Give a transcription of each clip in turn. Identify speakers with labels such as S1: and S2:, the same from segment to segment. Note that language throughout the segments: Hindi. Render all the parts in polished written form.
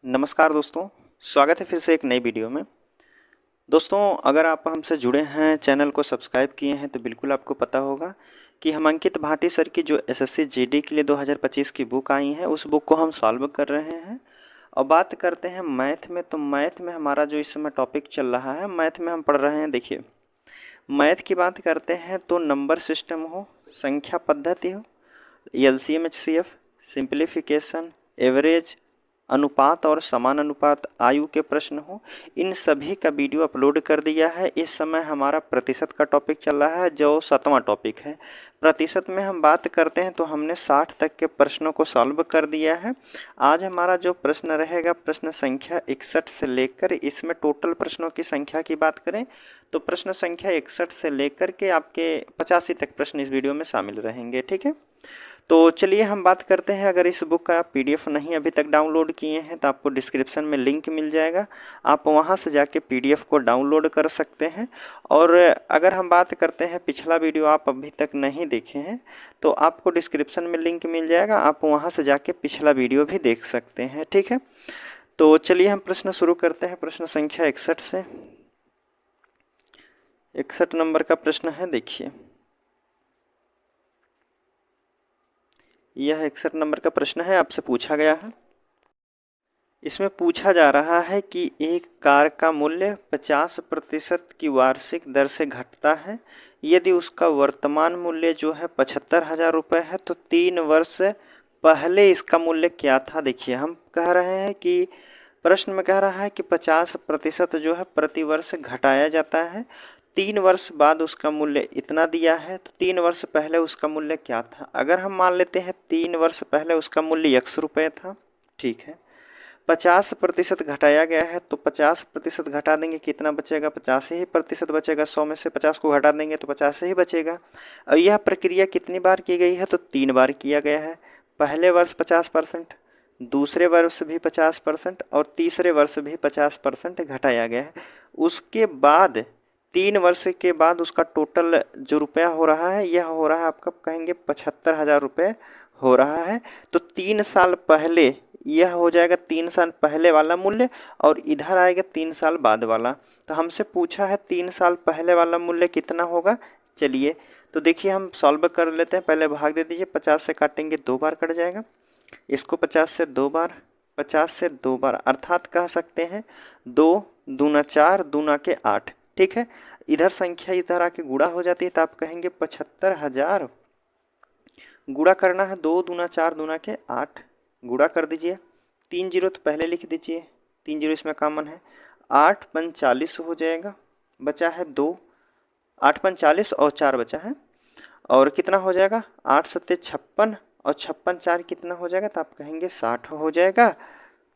S1: नमस्कार दोस्तों, स्वागत है फिर से एक नई वीडियो में। दोस्तों, अगर आप हमसे जुड़े हैं, चैनल को सब्सक्राइब किए हैं तो बिल्कुल आपको पता होगा कि हम अंकित भाटी सर की जो एसएससी जीडी के लिए 2025 की बुक आई है, उस बुक को हम सॉल्व कर रहे हैं। और बात करते हैं मैथ में, तो मैथ में हमारा जो इस समय टॉपिक चल रहा है, मैथ में हम पढ़ रहे हैं। देखिए, मैथ की बात करते हैं तो नंबर सिस्टम हो, संख्या पद्धति हो, एलसीएम एचसीएफ, सिंप्लीफिकेशन, एवरेज, अनुपात और समान अनुपात, आयु के प्रश्न हो, इन सभी का वीडियो अपलोड कर दिया है। इस समय हमारा प्रतिशत का टॉपिक चल रहा है, जो 7वां टॉपिक है। प्रतिशत में हम बात करते हैं तो हमने 60 तक के प्रश्नों को सॉल्व कर दिया है। आज हमारा जो प्रश्न रहेगा, प्रश्न संख्या 61 से लेकर, इसमें टोटल प्रश्नों की संख्या की बात करें तो प्रश्न संख्या 61 से लेकर के आपके 85 तक प्रश्न इस वीडियो में शामिल रहेंगे। ठीक है, तो चलिए हम बात करते हैं। अगर इस बुक का आप पीडीएफ नहीं अभी तक डाउनलोड किए हैं तो आपको डिस्क्रिप्शन में लिंक मिल जाएगा, आप वहां से जाके पीडीएफ को डाउनलोड कर सकते हैं। और अगर हम बात करते हैं, पिछला वीडियो आप अभी तक नहीं देखे हैं तो आपको डिस्क्रिप्शन में लिंक मिल जाएगा, आप वहां से जाके पिछला वीडियो भी देख सकते हैं। ठीक है, तो चलिए हम प्रश्न शुरू करते हैं प्रश्न संख्या 61 से। 61 नंबर का प्रश्न है। देखिए, यह 61 नंबर का प्रश्न है, आपसे पूछा गया है। इसमें पूछा जा रहा है कि एक कार का मूल्य 50% की वार्षिक दर से घटता है। यदि उसका वर्तमान मूल्य जो है 75,000 रुपये है तो 3 वर्ष पहले इसका मूल्य क्या था। देखिए, हम कह रहे हैं कि प्रश्न में कह रहा है कि 50% जो है प्रति वर्ष घटाया जाता है। 3 वर्ष बाद उसका मूल्य इतना दिया है, तो 3 वर्ष पहले उसका मूल्य क्या था। अगर हम मान लेते हैं 3 वर्ष पहले उसका मूल्य x रुपये था, ठीक है, 50% घटाया गया है तो 50% घटा देंगे, कितना बचेगा, 50 ही प्रतिशत बचेगा। 100 में से 50 को घटा देंगे तो 50 ही बचेगा। और यह प्रक्रिया कितनी बार की गई है, तो 3 बार किया गया है। पहले वर्ष 50%, दूसरे वर्ष भी 50% और तीसरे वर्ष भी 50% घटाया गया है। उसके बाद 3 वर्ष के बाद उसका टोटल जो रुपया हो रहा है, यह हो रहा है आपका कहेंगे 75,000 रुपये हो रहा है। तो 3 साल पहले यह हो जाएगा 3 साल पहले वाला मूल्य, और इधर आएगा 3 साल बाद वाला। तो हमसे पूछा है 3 साल पहले वाला मूल्य कितना होगा। चलिए, तो देखिए हम सॉल्व कर लेते हैं। पहले भाग दे दीजिए, 50 से काटेंगे 2 बार कट जाएगा, इसको 50 से 2 बार, 50 से 2 बार, अर्थात कह सकते हैं 2 दूना 4 दूना के 8। ठीक है, इधर संख्या इधर आके गुणा हो जाती है तो आप कहेंगे 75,000। गुणा करना है 2 दूना 4 दूना के 8, गुणा कर दीजिए। 3 जीरो तो पहले लिख दीजिए, 3 जीरो इसमें कॉमन है। 8 पंच 40 हो जाएगा, बचा है 2, 8 पंच 40 और 4 बचा है, और कितना हो जाएगा 8 सत्ते 56, और 56 4 कितना हो जाएगा, तो आप कहेंगे 60 हो जाएगा।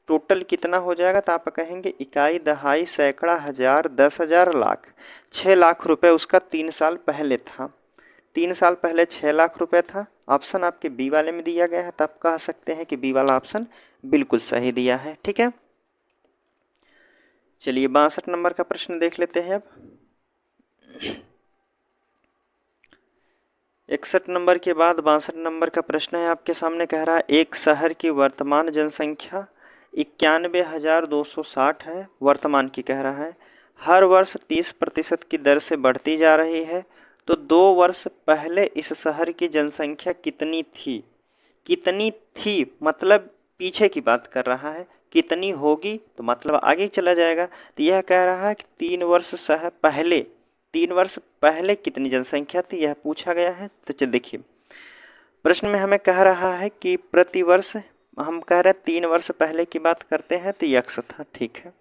S1: टोटल कितना हो जाएगा, तो आप कहेंगे इकाई, दहाई, सैकड़ा, हजार, 10,000, लाख। 6 लाख रुपए उसका 3 साल पहले था। 3 साल पहले 6 लाख रुपए था। ऑप्शन आपके बी वाले में दिया गया है, तब कह सकते हैं कि बी वाला ऑप्शन बिल्कुल सही दिया है। ठीक है, चलिए 62 नंबर का प्रश्न देख लेते हैं अब। 61 नंबर के बाद 62 नंबर का प्रश्न है आपके सामने। कह रहा है एक शहर की वर्तमान जनसंख्या 91,260 है, वर्तमान की कह रहा है, हर वर्ष 30% की दर से बढ़ती जा रही है। तो 2 वर्ष पहले इस शहर की जनसंख्या कितनी थी। कितनी थी मतलब पीछे की बात कर रहा है, कितनी होगी तो मतलब आगे चला जाएगा। तो यह कह रहा है कि 3 वर्ष पहले, 3 वर्ष पहले कितनी जनसंख्या थी, यह पूछा गया है। तो चलिए देखिए, प्रश्न में हमें कह रहा है कि प्रति वर्ष, हम कह रहे हैं 3 वर्ष पहले की बात करते हैं तो यक्स था, ठीक है,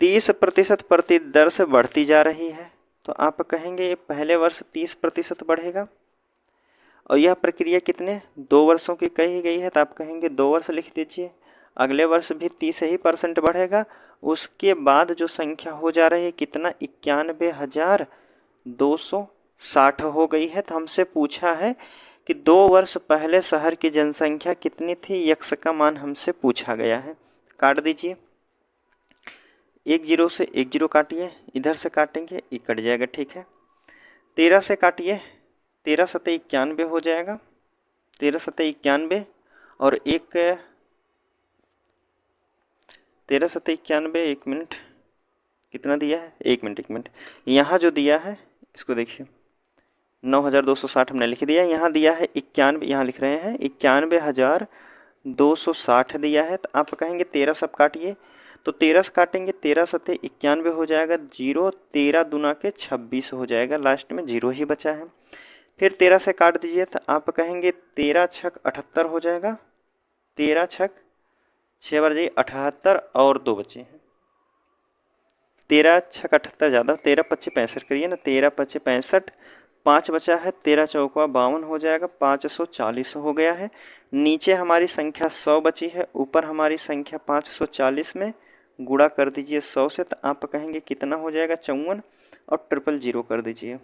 S1: 30% प्रति दर से बढ़ती जा रही है। तो आप कहेंगे पहले वर्ष 30% बढ़ेगा, और यह प्रक्रिया कितने 2 वर्षों की कही गई है, तो आप कहेंगे 2 वर्ष लिख दीजिए। अगले वर्ष भी 30 ही % बढ़ेगा। उसके बाद जो संख्या हो जा रही है कितना, 91,260 हो गई है। तो हमसे पूछा है कि 2 वर्ष पहले शहर की जनसंख्या कितनी थी, यक्स का मान हमसे पूछा गया है। काट दीजिए, 1 जीरो से 1 जीरो काटिए, इधर से काटेंगे ये कट जाएगा, ठीक है। 13 से काटिए, 13 सत्ते 91 हो जाएगा, 13 सत्ते 91, और एक 13 सत्ते 91, 1 मिनट, कितना दिया है, 1 मिनट 1 मिनट। यहाँ जो दिया है इसको देखिए, 9260 हमने लिख दिया, यहाँ दिया है 91, यहाँ लिख रहे हैं 91,260 दिया है। तो आप कहेंगे 13 सब काटिए, तो 13 से काटेंगे, 13 सत्ते 91 हो जाएगा, 0 13 दूना के 26 हो जाएगा, लास्ट में 0 ही बचा है। फिर 13 से काट दीजिए तो आप कहेंगे 13 छक 78 हो जाएगा, 13 छक 6 बार जाइए 78 और 2 बचे हैं, 13 छक 78 ज़्यादा, 13 पच्चीस 65 करिए ना, 13 पच्चीस 65, 5 बचा है, 13 चौका 52 हो जाएगा, 540 हो गया है। नीचे हमारी संख्या 100 बची है, ऊपर हमारी संख्या 540 में गुणा कर दीजिए 100 से, तो आप कहेंगे कितना हो जाएगा 54 और 000 कर दीजिए।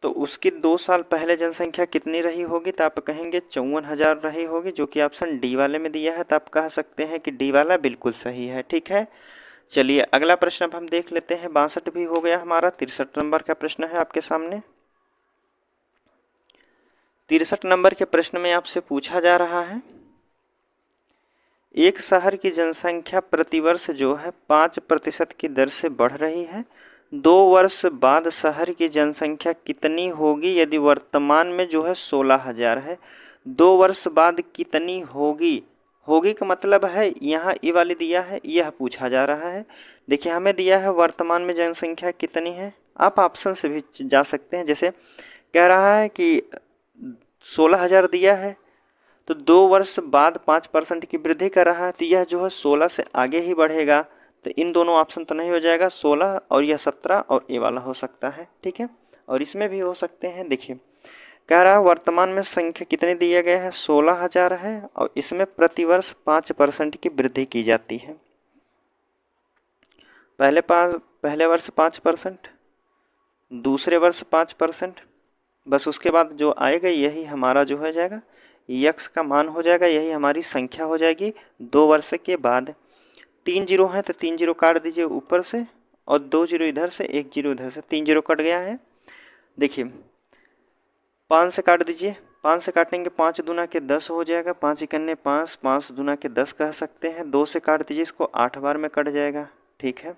S1: तो उसकी 2 साल पहले जनसंख्या कितनी रही होगी, तो आप कहेंगे 54,000 रही होगी, जो कि ऑप्शन डी वाले में दिया है। तो आप कह सकते हैं कि डी वाला बिल्कुल सही है। ठीक है, चलिए अगला प्रश्न अब हम देख लेते हैं। 62 भी हो गया हमारा। 63 नंबर का प्रश्न है आपके सामने। 63 नंबर के प्रश्न में आपसे पूछा जा रहा है, एक शहर की जनसंख्या प्रतिवर्ष जो है 5% की दर से बढ़ रही है। 2 वर्ष बाद शहर की जनसंख्या कितनी होगी यदि वर्तमान में जो है 16,000 है। 2 वर्ष बाद कितनी होगी, होगी का मतलब है यहाँ ये वाली दिया है, यह पूछा जा रहा है। देखिए हमें दिया है वर्तमान में जनसंख्या कितनी है, आप ऑप्शन से भी जा सकते हैं। जैसे कह रहा है कि 16,000 दिया है, तो 2 वर्ष बाद 5% की वृद्धि कर रहा है, तो यह जो है 16 से आगे ही बढ़ेगा। तो इन दोनों ऑप्शन तो नहीं हो जाएगा, 16 और यह 17 और ए वाला हो सकता है। ठीक है, और इसमें भी हो सकते हैं। देखिए कह रहा है वर्तमान में संख्या कितनी दिया गया है, 16,000 है, और इसमें प्रतिवर्ष 5% की वृद्धि की जाती है। पहले वर्ष 5%, दूसरे वर्ष 5%, बस उसके बाद जो आएगा यही हमारा जो हो जाएगा यक्स का मान हो जाएगा, यही हमारी संख्या हो जाएगी 2 वर्ष के बाद। 3 जीरो हैं तो 3 जीरो काट दीजिए ऊपर से, और 2 जीरो इधर से, 1 जीरो इधर से, 3 जीरो कट गया है। देखिए 5 से काट दीजिए, 5 से काटेंगे 5 दूना के 10 हो जाएगा, 5 इकन्ने 5, 5 दूना के 10 कह सकते हैं। 2 से काट दीजिए, इसको 8 बार में कट जाएगा। ठीक है,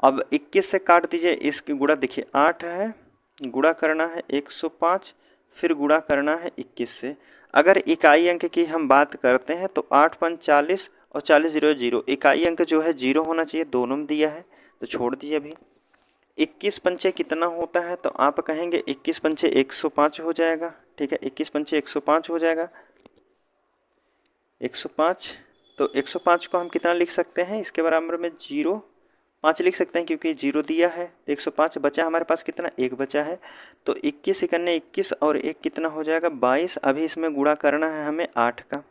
S1: अब 21 से काट दीजिए, इसकी गुणा देखिए 8 है, गुणा करना है 105, फिर गुणा करना है 21 से। अगर इकाई अंक की हम बात करते हैं तो 8 पंच 40 और 40 0 0, इकाई अंक जो है 0 होना चाहिए, दोनों में दिया है तो छोड़ दीजिए अभी। 21 पंचे कितना होता है, तो आप कहेंगे 21 पंचे 105 हो जाएगा। ठीक है, 21 पंचे 105 हो जाएगा, 105। तो 105 को हम कितना लिख सकते हैं, इसके बराबर में 5 लिख सकते हैं, क्योंकि 0 दिया है। तो 105 बचा हमारे पास, कितना 1 बचा है। तो 21 इकन्ने 21 और 1 कितना हो जाएगा 22। अभी इसमें गुणा करना है हमें 8 का,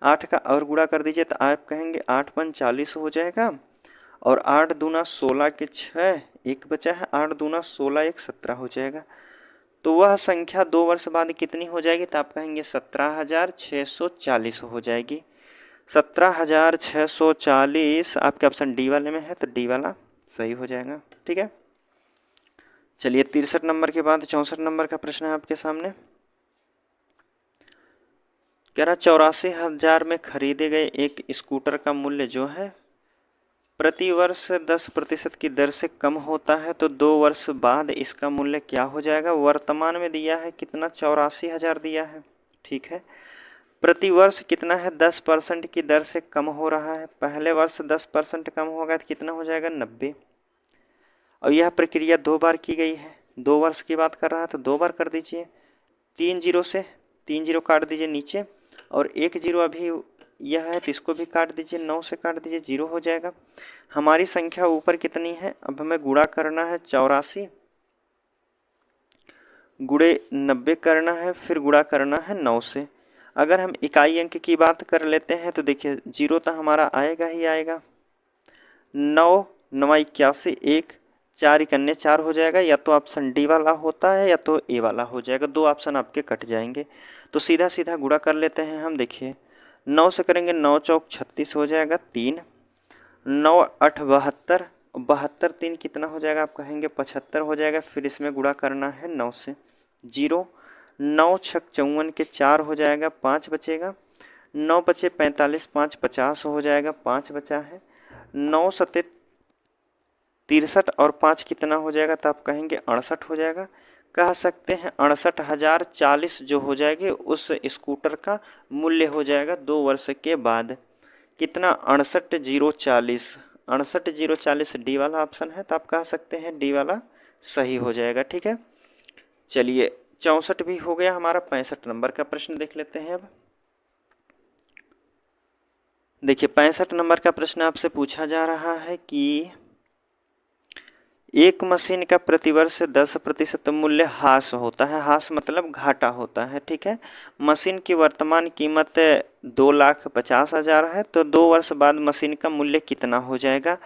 S1: 8 का और गुणा कर दीजिए, तो आप कहेंगे 8 पंच 40 हो जाएगा, और 8 दूना 16 के 6, 1 बचा है, 8 दूना 16 1 17 हो जाएगा। तो वह संख्या 2 वर्ष बाद कितनी हो जाएगी, तो आप कहेंगे 17,640 हो जाएगी। 17,640 आपके ऑप्शन डी वाले में है, तो डी वाला सही हो जाएगा। ठीक है, चलिए 63 नंबर के बाद 64 नंबर का प्रश्न है आपके सामने। कह रहा 84,000 में खरीदे गए एक स्कूटर का मूल्य जो है प्रति वर्ष 10% की दर से कम होता है, तो 2 वर्ष बाद इसका मूल्य क्या हो जाएगा। वर्तमान में दिया है कितना, 84,000 दिया है। ठीक है, प्रति वर्ष कितना है, 10% की दर से कम हो रहा है। पहले वर्ष 10% कम होगा तो कितना हो जाएगा 90, और यह प्रक्रिया 2 बार की गई है। 2 वर्ष की बात कर रहा है तो 2 बार कर दीजिए। 3 जीरो से 3 जीरो काट दीजिए नीचे, और 1 जीरो अभी यह है तो इसको भी काट दीजिए, 9 से काट दीजिए, 0 हो जाएगा। हमारी संख्या ऊपर कितनी है, अब हमें गुणा करना है 84 गुणे 90 करना है, फिर गुणा करना है 9 से। अगर हम इकाई अंक की बात कर लेते हैं तो देखिए 0 तो हमारा आएगा ही आएगा, 9 9 81, 1 4 इकन्ने 4 हो जाएगा। या तो ऑप्शन डी वाला होता है या तो ए वाला हो जाएगा, 2 ऑप्शन आपके कट जाएंगे। तो सीधा सीधा गुणा कर लेते हैं हम। देखिए 9 से करेंगे, 9 चौक 36 हो जाएगा, 3 9 8 72, 72 3 कितना हो जाएगा, आप कहेंगे 75 हो जाएगा। फिर इसमें गुणा करना है 9 से, 0 9 6 54 के 4 हो जाएगा, 5 बचेगा। 9 बचे 45, 5 50 हो जाएगा, 5 बचा है। 9 सत्ते 63 और 5 कितना हो जाएगा, तो आप कहेंगे 68 हो जाएगा। कह सकते हैं 68,040 जो हो जाएगी उस स्कूटर का मूल्य हो जाएगा 2 वर्ष के बाद। कितना, 68,040। 68,040 डी वाला ऑप्शन है, तो आप कह सकते हैं डी वाला सही हो जाएगा। ठीक है, चलिए 64 भी हो गया हमारा। 65 नंबर का प्रश्न देख लेते हैं। अब देखिए 65 नंबर का प्रश्न आपसे पूछा जा रहा है कि एक मशीन का प्रतिवर्ष 10% मूल्य ह्रास होता है। ह्रास मतलब घाटा होता है। ठीक है, मशीन की वर्तमान कीमत 2,50,000 है, तो 2 वर्ष बाद मशीन का मूल्य कितना हो जाएगा।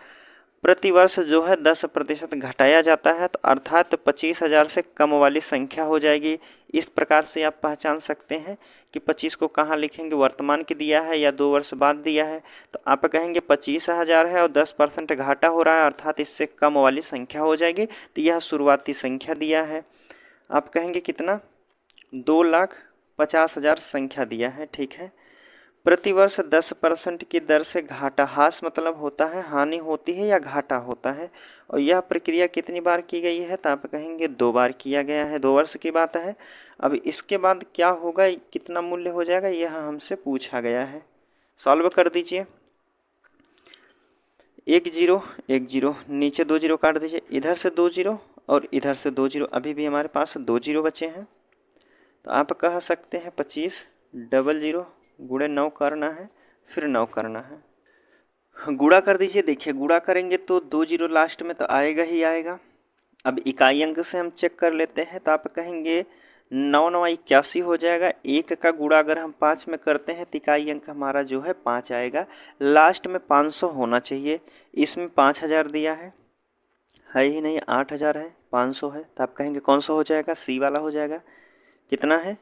S1: प्रतिवर्ष जो है 10% घटाया जाता है, तो अर्थात 25,000 से कम वाली संख्या हो जाएगी। इस प्रकार से आप पहचान सकते हैं कि 25 को कहाँ लिखेंगे, वर्तमान की दिया है या 2 वर्ष बाद दिया है, तो आप कहेंगे 25,000 है और 10% घाटा हो रहा है, अर्थात इससे कम वाली संख्या हो जाएगी। तो यह शुरुआती संख्या दिया है, आप कहेंगे कितना, 2,50,000 संख्या दिया है। ठीक है, प्रतिवर्ष 10% की दर से घाटा, ह्रास मतलब होता है हानि होती है या घाटा होता है, और यह प्रक्रिया कितनी बार की गई है, तो आप कहेंगे 2 बार किया गया है, 2 वर्ष की बात है। अब इसके बाद क्या होगा, कितना मूल्य हो जाएगा, यह हमसे पूछा गया है। सॉल्व कर दीजिए। 1 0 1 0, नीचे 2 0 काट दीजिए, इधर से 2 0 और इधर से 2 0, अभी भी हमारे पास 2 0 बचे हैं। तो आप कह सकते हैं 25 00 गुणे 9 करना है, फिर 9 करना है। गुणा कर दीजिए। देखिए गुणा करेंगे तो 2 0 लास्ट में तो आएगा ही आएगा। अब इकाई अंक से हम चेक कर लेते हैं, तो आप कहेंगे 9 9 81 हो जाएगा। 1 का गुणा अगर हम 5 में करते हैं तो इकाई अंक हमारा जो है 5 आएगा। लास्ट में 500 होना चाहिए, इसमें 5,000 दिया है ही नहीं, 8,000 है, 500 है, तो आप कहेंगे कौन सा हो जाएगा, सी वाला हो जाएगा। कितना है,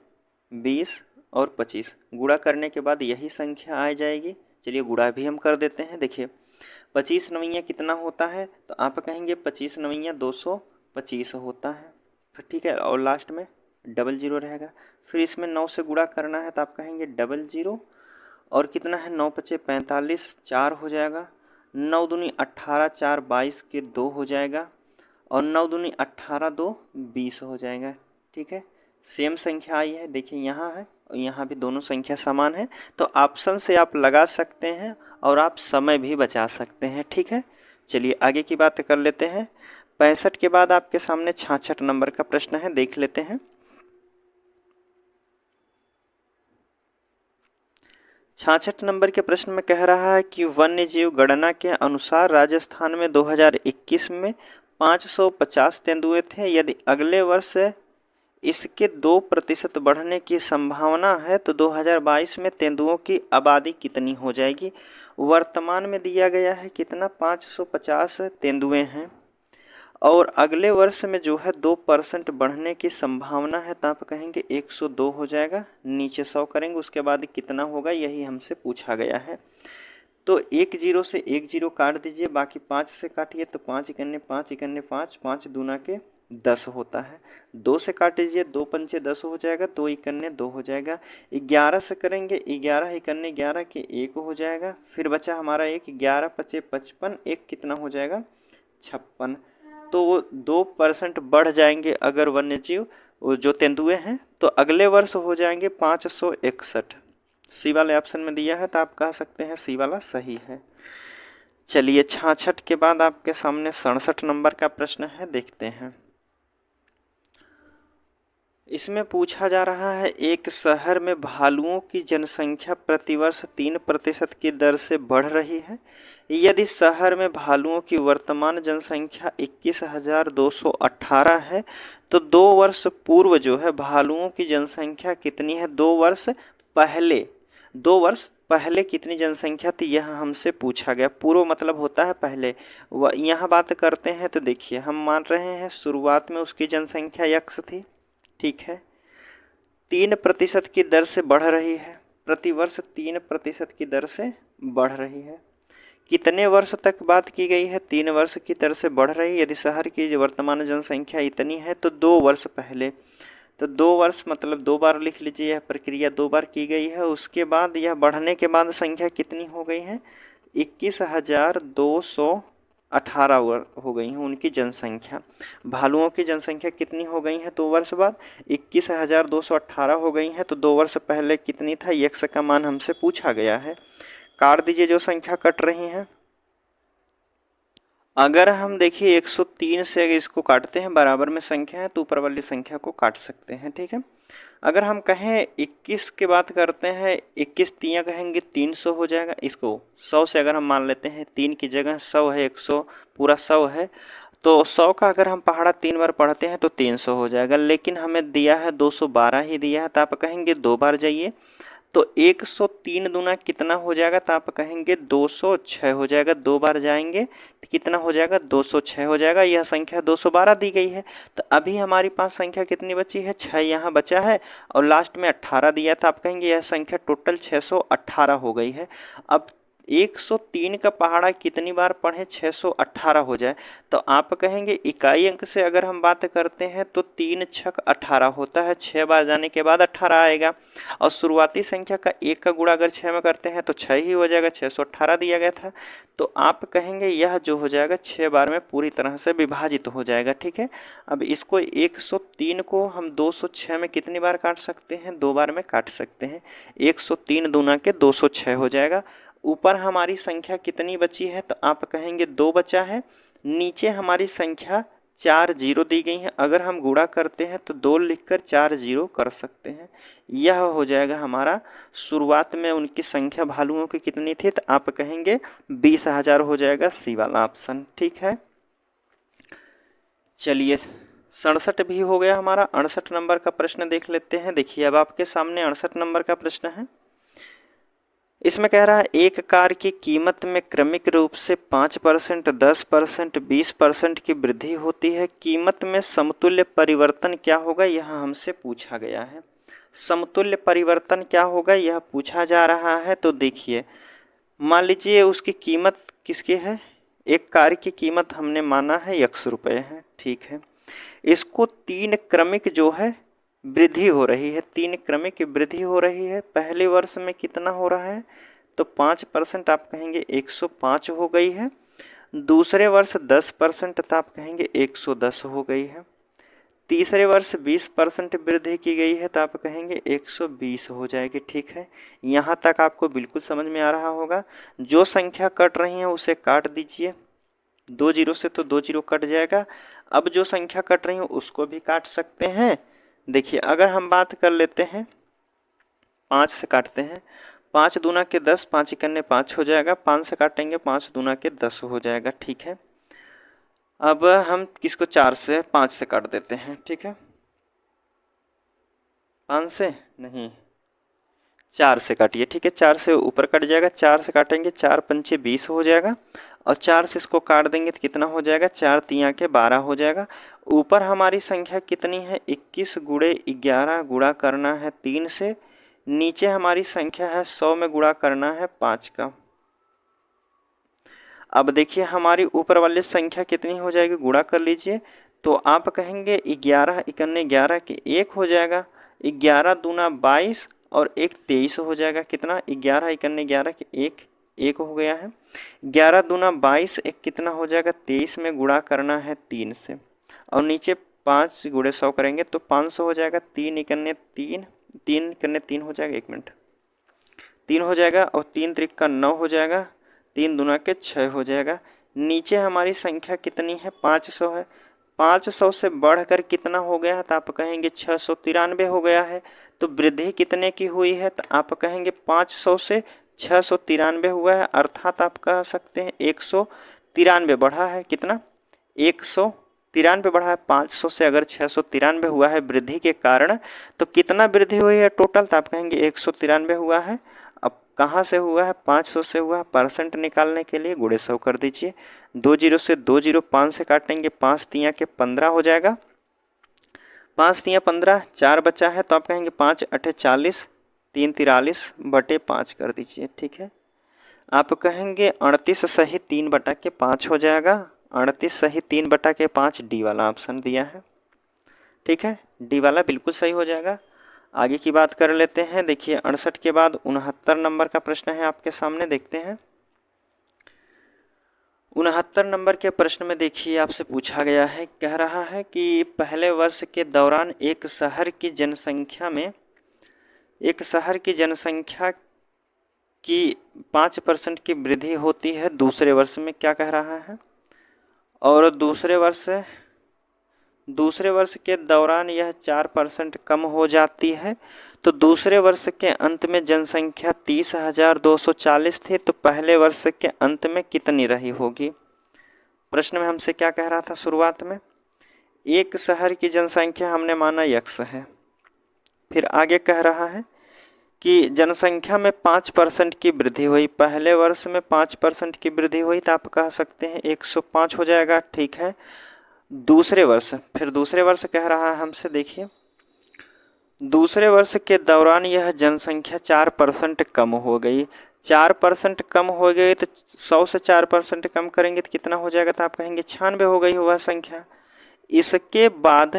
S1: 20 और 25, गुणा करने के बाद यही संख्या आ जाएगी। चलिए गुणा भी हम कर देते हैं। देखिए 25 नवैया कितना होता है, तो आप कहेंगे 25 नवैया 225 होता है, फिर ठीक है, और लास्ट में 00 रहेगा। फिर इसमें 9 से गुणा करना है, तो आप कहेंगे 00 और कितना है, 9 पचे 45, 4 हो जाएगा। 9 दूनी 18, 4 22 के 2 हो जाएगा, और 9 दूनी 18, 2 20 हो जाएगा। ठीक है, सेम संख्या आई है, देखिए यहाँ है और यहाँ भी दोनों संख्या समान है, तो ऑप्शन से आप लगा सकते हैं और आप समय भी बचा सकते हैं। ठीक है, चलिए आगे की बात कर लेते हैं। 65 के बाद आपके सामने 66 नंबर का प्रश्न है, देख लेते हैं। 66 नंबर के प्रश्न में कह रहा है कि वन्य जीव गणना के अनुसार राजस्थान में 2021 में 550 तेंदुए थे। यदि अगले वर्ष इसके 2% बढ़ने की संभावना है, तो 2022 में तेंदुओं की आबादी कितनी हो जाएगी। वर्तमान में दिया गया है कितना, 550 तेंदुए हैं, और अगले वर्ष में जो है 2% बढ़ने की संभावना है, तो आप कहेंगे 102 हो जाएगा। नीचे 100 करेंगे, उसके बाद कितना होगा, यही हमसे पूछा गया है। तो 1 0 से 1 0 काट दीजिए, बाकी 5 से काटिए, तो 5 इकन्ने 5 इकन्ने 5, 5 दूना के 10 होता है। 2 से काट दीजिए, 2 पंचे 10 हो जाएगा, 2 इकन्ने 2 हो जाएगा। 11 से करेंगे, 11 इकन्ने 11 के 1 हो जाएगा। फिर बचा हमारा 1, 11 पचे 55, 1 कितना हो जाएगा, 56। तो वो 2% बढ़ जाएंगे अगर वन्य जीव जो तेंदुए हैं, तो अगले वर्ष हो जाएंगे 561। सी वाले ऑप्शन में दिया है, तो आप कह सकते हैं सी वाला सही है। चलिए 66 के बाद आपके सामने 67 नंबर का प्रश्न है, देखते हैं। इसमें पूछा जा रहा है, एक शहर में भालुओं की जनसंख्या प्रतिवर्ष 3% की दर से बढ़ रही है। यदि शहर में भालुओं की वर्तमान जनसंख्या 21,218 है, तो 2 वर्ष पूर्व जो है भालुओं की जनसंख्या कितनी है। 2 वर्ष पहले कितनी जनसंख्या थी, यह हमसे पूछा गया। पूर्व मतलब होता है पहले, यहाँ बात करते हैं तो देखिए हम मान रहे हैं शुरुआत में उसकी जनसंख्या x थी। ठीक है, 3% की दर से बढ़ रही है, प्रतिवर्ष 3% की दर से बढ़ रही है। कितने वर्ष तक बात की गई है, 3 वर्ष की दर से बढ़ रही है। यदि शहर की वर्तमान जनसंख्या इतनी है, तो 2 वर्ष पहले, तो 2 वर्ष मतलब 2 बार लिख लीजिए, यह प्रक्रिया 2 बार की गई है। उसके बाद यह बढ़ने के बाद संख्या कितनी हो गई है, 21,218 हो गई है उनकी जनसंख्या। भालुओं की जनसंख्या कितनी हो गई है 2 वर्ष बाद, 21,218 हो गई है। तो 2 वर्ष पहले कितनी था, x का मान हमसे पूछा गया है। काट दीजिए जो संख्या कट रही है। अगर हम देखिए 103 से अगर इसको काटते हैं, बराबर में संख्या है तो ऊपर वाली संख्या को काट सकते हैं, ठीक है। अगर हम कहें 21 की बात करते हैं, 21 तियाँ कहेंगे 300 हो जाएगा। इसको 100 से अगर हम मान लेते हैं, 3 की जगह 100 है, 100 पूरा 100 है, तो 100 का अगर हम पहाड़ा 3 बार पढ़ते हैं तो 300 हो जाएगा। लेकिन हमें दिया है 212 ही दिया है, तो आप कहेंगे 2 बार जाइए, तो 103 दूना कितना हो जाएगा, तो आप कहेंगे 206 हो जाएगा। 2 बार जाएंगे तो कितना हो जाएगा, 206 हो जाएगा। यह संख्या 212 दी गई है। तो अभी हमारे पास संख्या कितनी बची है, 6 यहाँ बचा है, और लास्ट में 18 दिया था। आप कहेंगे यह संख्या टोटल 618 हो गई है। अब 103 का पहाड़ा कितनी बार पढ़े, 618 हो जाए, तो आप कहेंगे इकाई अंक से अगर हम बात करते हैं तो 3 छक 18 होता है। 6 बार जाने के बाद 18 आएगा, और शुरुआती संख्या का 1 का गुणा अगर 6 में करते हैं तो 6 ही हो जाएगा, 618 दिया गया था। तो आप कहेंगे यह जो हो जाएगा 6 बार में पूरी तरह से विभाजित हो जाएगा, ठीक है। अब इसको 103 को हम 206 में कितनी बार काट सकते हैं, 2 बार में काट सकते हैं। 103 दूना के 206 हो जाएगा। ऊपर हमारी संख्या कितनी बची है, तो आप कहेंगे 2 बचा है। नीचे हमारी संख्या 4 जीरो दी गई है, अगर हम गुणा करते हैं तो 2 लिखकर 4 जीरो कर सकते हैं। यह हो जाएगा हमारा शुरुआत में उनकी संख्या भालुओं की कितनी थी, तो आप कहेंगे 20,000 हो जाएगा, सी वाला ऑप्शन, ठीक है। चलिए 67 भी हो गया हमारा। 68 नंबर का प्रश्न देख लेते हैं। देखिए अब आपके सामने 68 नंबर का प्रश्न है। इसमें कह रहा है एक कार की कीमत में क्रमिक रूप से 5%, 10%, 20% की वृद्धि होती है। कीमत में समतुल्य परिवर्तन क्या होगा, यह हमसे पूछा गया है। समतुल्य परिवर्तन क्या होगा यह पूछा जा रहा है। तो देखिए मान लीजिए उसकी कीमत किसकी है, एक कार की कीमत हमने माना है 100 रुपये है, ठीक है। इसको 3 क्रमिक जो है वृद्धि हो रही है, 3 क्रमिक वृद्धि हो रही है। पहले वर्ष में कितना हो रहा है, तो 5%, आप कहेंगे 105 हो गई है। दूसरे वर्ष 10%, तो आप कहेंगे 110 हो गई है। तीसरे वर्ष 20% वृद्धि की गई है, तो आप कहेंगे 120 हो जाएगी, ठीक है। यहाँ तक आपको बिल्कुल समझ में आ रहा होगा। जो संख्या कट रही है उसे काट दीजिए, 2 जीरो से तो 2 जीरो कट जाएगा। अब जो संख्या कट रही है उसको भी काट सकते हैं। देखिए अगर हम बात कर लेते हैं 5 से काटते हैं, 5 दूना के 10, 5 इकन्ने 5 हो जाएगा। 5 से काटेंगे 5 दूना के 10 हो जाएगा, ठीक है। अब हम किसको 4 से 5 से काट देते हैं, ठीक है। 5 से नहीं 4 से काटिए, ठीक है। 4 से ऊपर कट जाएगा, 4 से काटेंगे 4 पंचे 20 हो जाएगा, और 4 से इसको काट देंगे तो कितना हो जाएगा, 4 तियाँ के 12 हो जाएगा। ऊपर हमारी संख्या कितनी है, 21 गुणे 11 गुणा करना है 3 से। नीचे हमारी संख्या है 100 में गुणा करना है 5 का। अब देखिए हमारी ऊपर वाली संख्या कितनी हो जाएगी, गुणा कर लीजिए। तो आप कहेंगे 11 इकन्ने 11 के 1 हो जाएगा, 11 दूना 22 और 1 23 हो जाएगा। कितना, 11 इकन्ने 11 के 1 हो गया है। 11 दूना 22, 1 कितना हो जाएगा, 23 में गुणा करना है 3 से, और नीचे 5 गुणे 100 करेंगे तो 500 हो जाएगा। 3 इकन्ने 3, 3 इकन्ने 3 हो जाएगा, 1 मिनट, 3 हो जाएगा, और 3 त्रिका 9 हो जाएगा, 3 दूना के 6 हो जाएगा। नीचे हमारी संख्या कितनी है, 500 है। 500 से बढ़कर कितना हो गया है, तो आप कहेंगे 693 हो गया है। तो वृद्धि कितने की हुई है, तो आप कहेंगे 500 से 693 हुआ है, अर्थात आप कह सकते हैं 193 बढ़ा है। कितना, 193 बढ़ा है। 500 से अगर 693 हुआ है वृद्धि के कारण, तो कितना वृद्धि हुई है टोटल, तो आप कहेंगे 193 हुआ है। अब कहाँ से हुआ है, 500 से हुआ है। परसेंट निकालने के लिए गुणे 100 कर दीजिए। 2 जीरो से 2 जीरो, 5 से काटेंगे 5 तियाँ के 15 हो जाएगा। 5 तियाँ 15, 4 बचा है, तो आप कहेंगे 5 अठे 40, 3 43 बटे 5 कर दीजिए, ठीक है। आप कहेंगे 38 सही 3 बटा के 5 हो जाएगा। 38 सही 3 बटा के 5, डी वाला ऑप्शन दिया है, ठीक है, डी वाला बिल्कुल सही हो जाएगा। आगे की बात कर लेते हैं। देखिए 68 के बाद 69 नंबर का प्रश्न है आपके सामने, देखते हैं। 69 नंबर के प्रश्न में देखिए आपसे पूछा गया है, कह रहा है कि पहले वर्ष के दौरान एक शहर की जनसंख्या की 5% की वृद्धि होती है दूसरे वर्ष में, क्या कह रहा है, और दूसरे वर्ष के दौरान यह 4% कम हो जाती है। तो दूसरे वर्ष के अंत में जनसंख्या 30,240 थी, तो पहले वर्ष के अंत में कितनी रही होगी। प्रश्न में हमसे क्या कह रहा था शुरुआत में, एक शहर की जनसंख्या हमने माना x है, फिर आगे कह रहा है कि जनसंख्या में 5% की वृद्धि हुई, पहले वर्ष में 5% की वृद्धि हुई, तो आप कह सकते हैं 105 हो जाएगा। ठीक है, दूसरे वर्ष कह रहा है हमसे, देखिए दूसरे वर्ष के दौरान यह जनसंख्या 4% कम हो गई। 4% कम हो गई तो 100 से 4% कम करेंगे तो कितना हो जाएगा, तो आप कहेंगे 96 हो गई वह संख्या। इसके बाद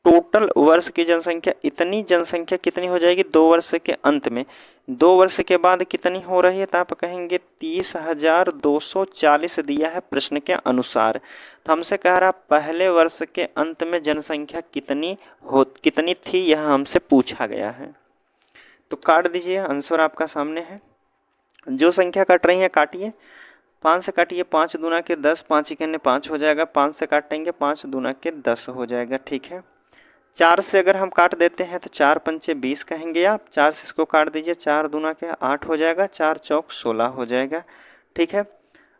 S1: टोटल वर्ष की जनसंख्या, इतनी जनसंख्या कितनी हो जाएगी 2 वर्ष के अंत में, 2 वर्ष के बाद कितनी हो रही है, तो आप कहेंगे 30,240 दिया है प्रश्न के अनुसार। तो हमसे कह रहा पहले वर्ष के अंत में जनसंख्या कितनी थी, यह हमसे पूछा गया है। तो काट दीजिए, आंसर आपका सामने है। जो संख्या कट रही है काटिए, 5 से काटिए, 5 दूना के 10, 5 इक्याने 5 हो जाएगा, 5 से काटेंगे 5 दूना के 10 हो जाएगा। ठीक है, 4 से अगर हम काट देते हैं तो 4 पंचे 20 कहेंगे आप, 4 से इसको काट दीजिए, 4 दूना के 8 हो जाएगा, 4 चौक 16 हो जाएगा। ठीक है,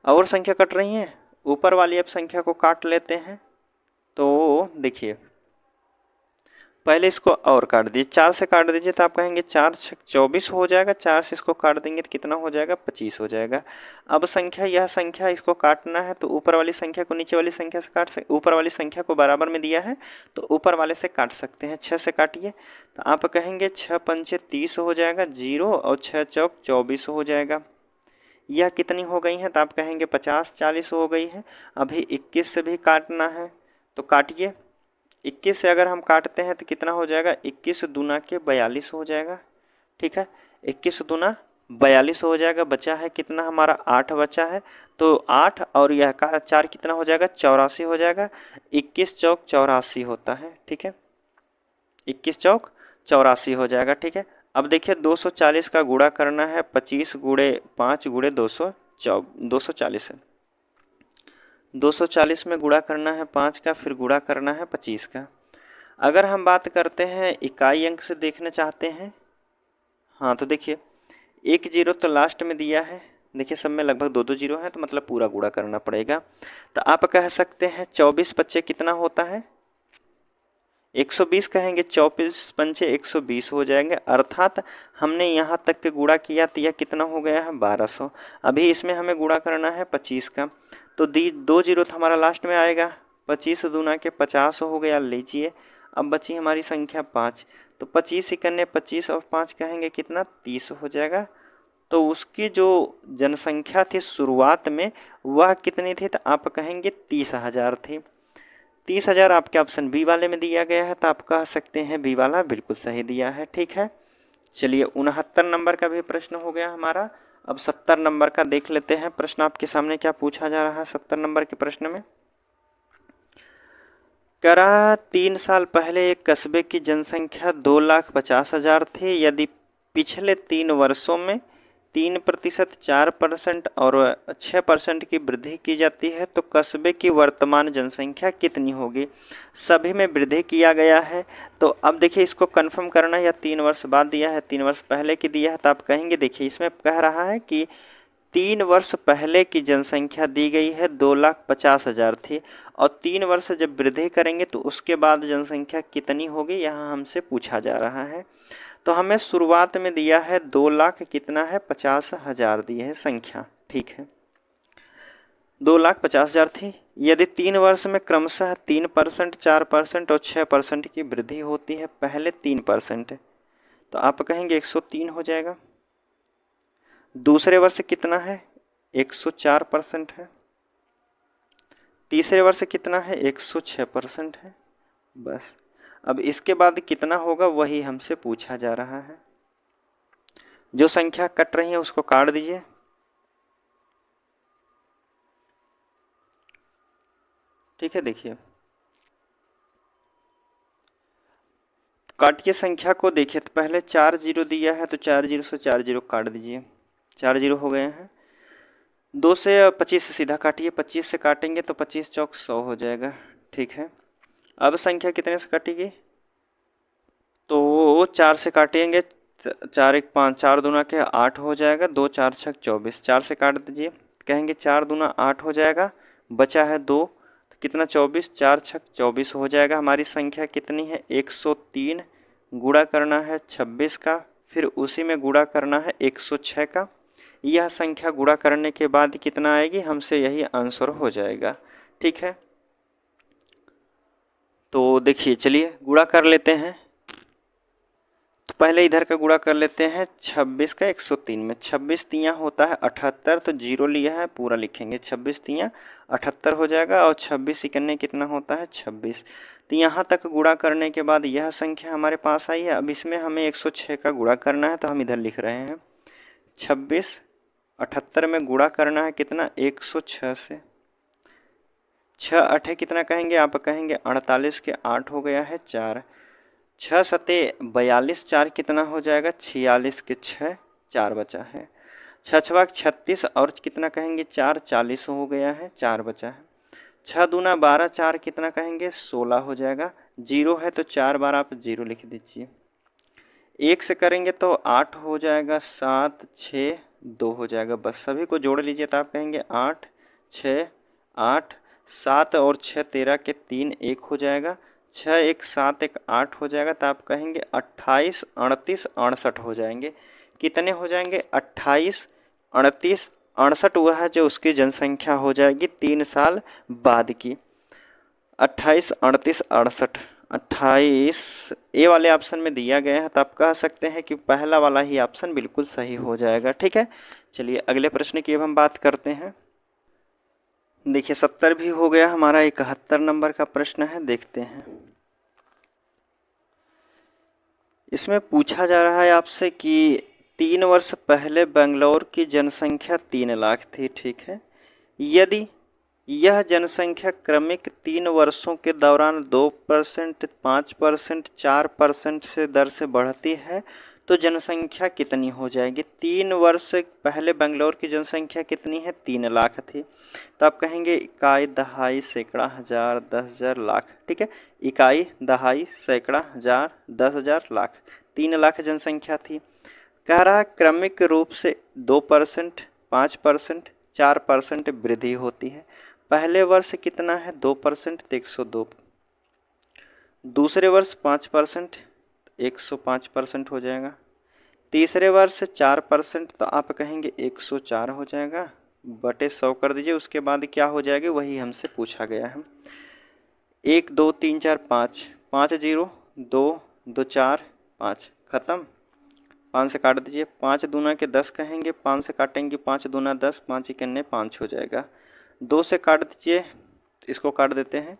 S1: और संख्या कट रही है, ऊपर वाली अब संख्या को काट लेते हैं। तो देखिए पहले इसको और काट दीजिए, 4 से काट दीजिए तो आप कहेंगे 4 छक 24 हो जाएगा, 4 से इसको काट देंगे तो कितना हो जाएगा, 25 हो जाएगा। अब यह संख्या इसको काटना है तो ऊपर वाली संख्या को नीचे वाली संख्या से काट सकते, ऊपर वाली संख्या को बराबर में दिया है तो ऊपर वाले से काट सकते हैं। 6 से काटिए तो आप कहेंगे 6 पंचे 30 हो जाएगा, 0 और 6 चौक 24 हो जाएगा। यह कितनी हो गई है, तो आप कहेंगे 50 40 हो गई है। अभी 21 से भी काटना है तो काटिए, 21 से अगर हम काटते हैं तो कितना हो जाएगा, 21 दूना के 42 हो जाएगा। ठीक है, 21 दूना 42 हो जाएगा। बचा है कितना हमारा, 8 बचा है, तो 8 और यह का 4 कितना हो जाएगा, 84 हो जाएगा। 21 चौक 84 होता है। ठीक है, 21 चौक 84 हो जाएगा। ठीक है, अब देखिए 240 का गुणा करना है, 25 गुणे 5 गुणे 240 है, 240 में गुणा करना है 5 का, फिर गुणा करना है 25 का। अगर हम बात करते हैं इकाई अंक से देखना चाहते हैं, हाँ तो देखिए 1 जीरो तो लास्ट में दिया है, देखिए सब में लगभग 2 जीरो है, तो मतलब पूरा गुणा करना पड़ेगा। तो आप कह सकते हैं 24 पच्चे कितना होता है, 120 कहेंगे, 24 पंचे 120 हो जाएंगे। अर्थात हमने यहाँ तक के गुणा किया तो यह कितना हो गया है, 1200। अभी इसमें हमें गुणा करना है 25 का, तो 2 जीरो तो हमारा लास्ट में आएगा, 25 दूना के 50 हो गया। लीजिए अब बची हमारी संख्या 5, तो 25 इक्याने 25 और 5 कहेंगे कितना, 30 हो जाएगा। तो उसकी जो जनसंख्या थी शुरुआत में वह कितनी थी, तो आप कहेंगे 30,000 थी। 30,000 आपके ऑप्शन बी वाले में दिया गया है, तो आप कह सकते हैं बी वाला बिल्कुल सही दिया है। ठीक है, चलिए 69 नंबर का भी प्रश्न हो गया हमारा। अब 70 नंबर का देख लेते हैं प्रश्न आपके सामने क्या पूछा जा रहा है। 70 नंबर के प्रश्न में कह रहा 3 साल पहले एक कस्बे की जनसंख्या 2,50,000 थी। यदि पिछले 3 वर्षों में 3%, 4% और 6% की वृद्धि की जाती है तो कस्बे की वर्तमान जनसंख्या कितनी होगी। सभी में वृद्धि किया गया है, तो अब देखिए इसको कंफर्म करना है, या 3 वर्ष बाद दिया है 3 वर्ष पहले की दिया है, तो आप कहेंगे देखिए इसमें कह रहा है कि 3 वर्ष पहले की जनसंख्या दी गई है 2,50,000 थी, और 3 वर्ष जब वृद्धि करेंगे तो उसके बाद जनसंख्या कितनी होगी, यहाँ हमसे पूछा जा रहा है। तो हमें शुरुआत में दिया है 2 लाख कितना है, 50,000 दी है संख्या। ठीक है, 2,50,000 थी। यदि 3 वर्ष में क्रमशः 3%, 4% और 6% की वृद्धि होती है, पहले 3%, तो आप कहेंगे 103 हो जाएगा। दूसरे वर्ष कितना है, 104% है। तीसरे वर्ष कितना है, 106% है। बस अब इसके बाद कितना होगा वही हमसे पूछा जा रहा है। जो संख्या कट रही है उसको काट दीजिए। ठीक है, देखिए काटिए संख्या को। देखिए तो पहले 4 जीरो दिया है तो 4 जीरो से 4 जीरो काट दीजिए, 4 जीरो हो गए हैं। 2 से 25 से सीधा काटिए, 25 से काटेंगे तो 25 चौक 100 हो जाएगा। ठीक है, अब संख्या कितने से काटेगी तो 4 से काटेंगे, 4 1 5, 4 दूना के 8 हो जाएगा, 2 4 6 24, 4 से काट दीजिए, कहेंगे 4 दूना 8 हो जाएगा, बचा है 2 तो कितना 24, 4 6 24 हो जाएगा। हमारी संख्या कितनी है 103, गुणा करना है 26 का, फिर उसी में गुणा करना है 106 का। यह संख्या गुणा करने के बाद कितना आएगी हमसे यही आंसर हो जाएगा। ठीक है, तो देखिए चलिए गुणा कर लेते हैं। तो पहले इधर का गुणा कर लेते हैं 26 का 103 में। 26 तियाँ होता है 78, तो जीरो लिया है पूरा लिखेंगे, 26 तियाँ 78 हो जाएगा, और 26 इकन्ने कितना होता है 26। तो यहाँ तक गुणा करने के बाद यह संख्या हमारे पास आई है। अब इसमें हमें 106 का गुणा करना है, तो हम इधर लिख रहे हैं 26 78 में गुणा करना है कितना 106 से। 6 8 कितना कहेंगे आप, कहेंगे 48 के 8 हो गया है 4, 6 सते 42, 4 कितना हो जाएगा 46 के 6, 4 बचा है, 6 छवाक 36 और कितना कहेंगे 4 40 हो गया है, 4 बचा है, 6 दूना 12, 4 कितना कहेंगे 16 हो जाएगा, जीरो है तो 4 बार आप जीरो लिख दीजिए। 1 से करेंगे तो 8 हो जाएगा, 7 6 2 हो जाएगा, बस सभी को जोड़ लीजिए तो आप कहेंगे 8 6 8, 7 और 6 13 के 3 1 हो जाएगा, 6 1 7 1 8 हो जाएगा, तो आप कहेंगे 28 38 68 हो जाएंगे। कितने हो जाएंगे 28 38 68, वह है जो उसकी जनसंख्या हो जाएगी 3 साल बाद की। 28 38 68, 28 ए वाले ऑप्शन में दिया गया है, तो आप कह सकते हैं कि पहला वाला ही ऑप्शन बिल्कुल सही हो जाएगा। ठीक है, चलिए अगले प्रश्न की अब हम बात करते हैं। देखिए 70 भी हो गया हमारा, 71 नंबर का प्रश्न है, देखते हैं। इसमें पूछा जा रहा है आपसे कि 3 वर्ष पहले बेंगलोर की जनसंख्या 3 लाख थी। ठीक है, यदि यह जनसंख्या क्रमिक 3 वर्षों के दौरान 2%, 5%, 4% से दर से बढ़ती है तो जनसंख्या कितनी हो जाएगी। 3 वर्ष पहले बेंगलोर की जनसंख्या कितनी है 3 लाख थी, तो आप कहेंगे इकाई दहाई सैकड़ा हजार 10,000 लाख। ठीक है, इकाई दहाई सैकड़ा हजार 10,000 लाख, 3 लाख जनसंख्या थी। कह रहा है क्रमिक रूप से 2%, 5%, 4% वृद्धि होती है। पहले वर्ष कितना है 2% तो 102, दूसरे वर्ष 5% 105% हो जाएगा, तीसरे वर्ष 4% तो आप कहेंगे 104 हो जाएगा, बटे 100 कर दीजिए। उसके बाद क्या हो जाएगी वही हमसे पूछा गया है। 1 2 3 4 5, 5 जीरो 2 2 4 5, खत्म। 5 से काट दीजिए, 5 दूना के 10 कहेंगे, 5 से काटेंगे 5 दूना 10, 5 इकन्ने 5 हो जाएगा। 2 से काट दीजिए, इसको काट देते हैं,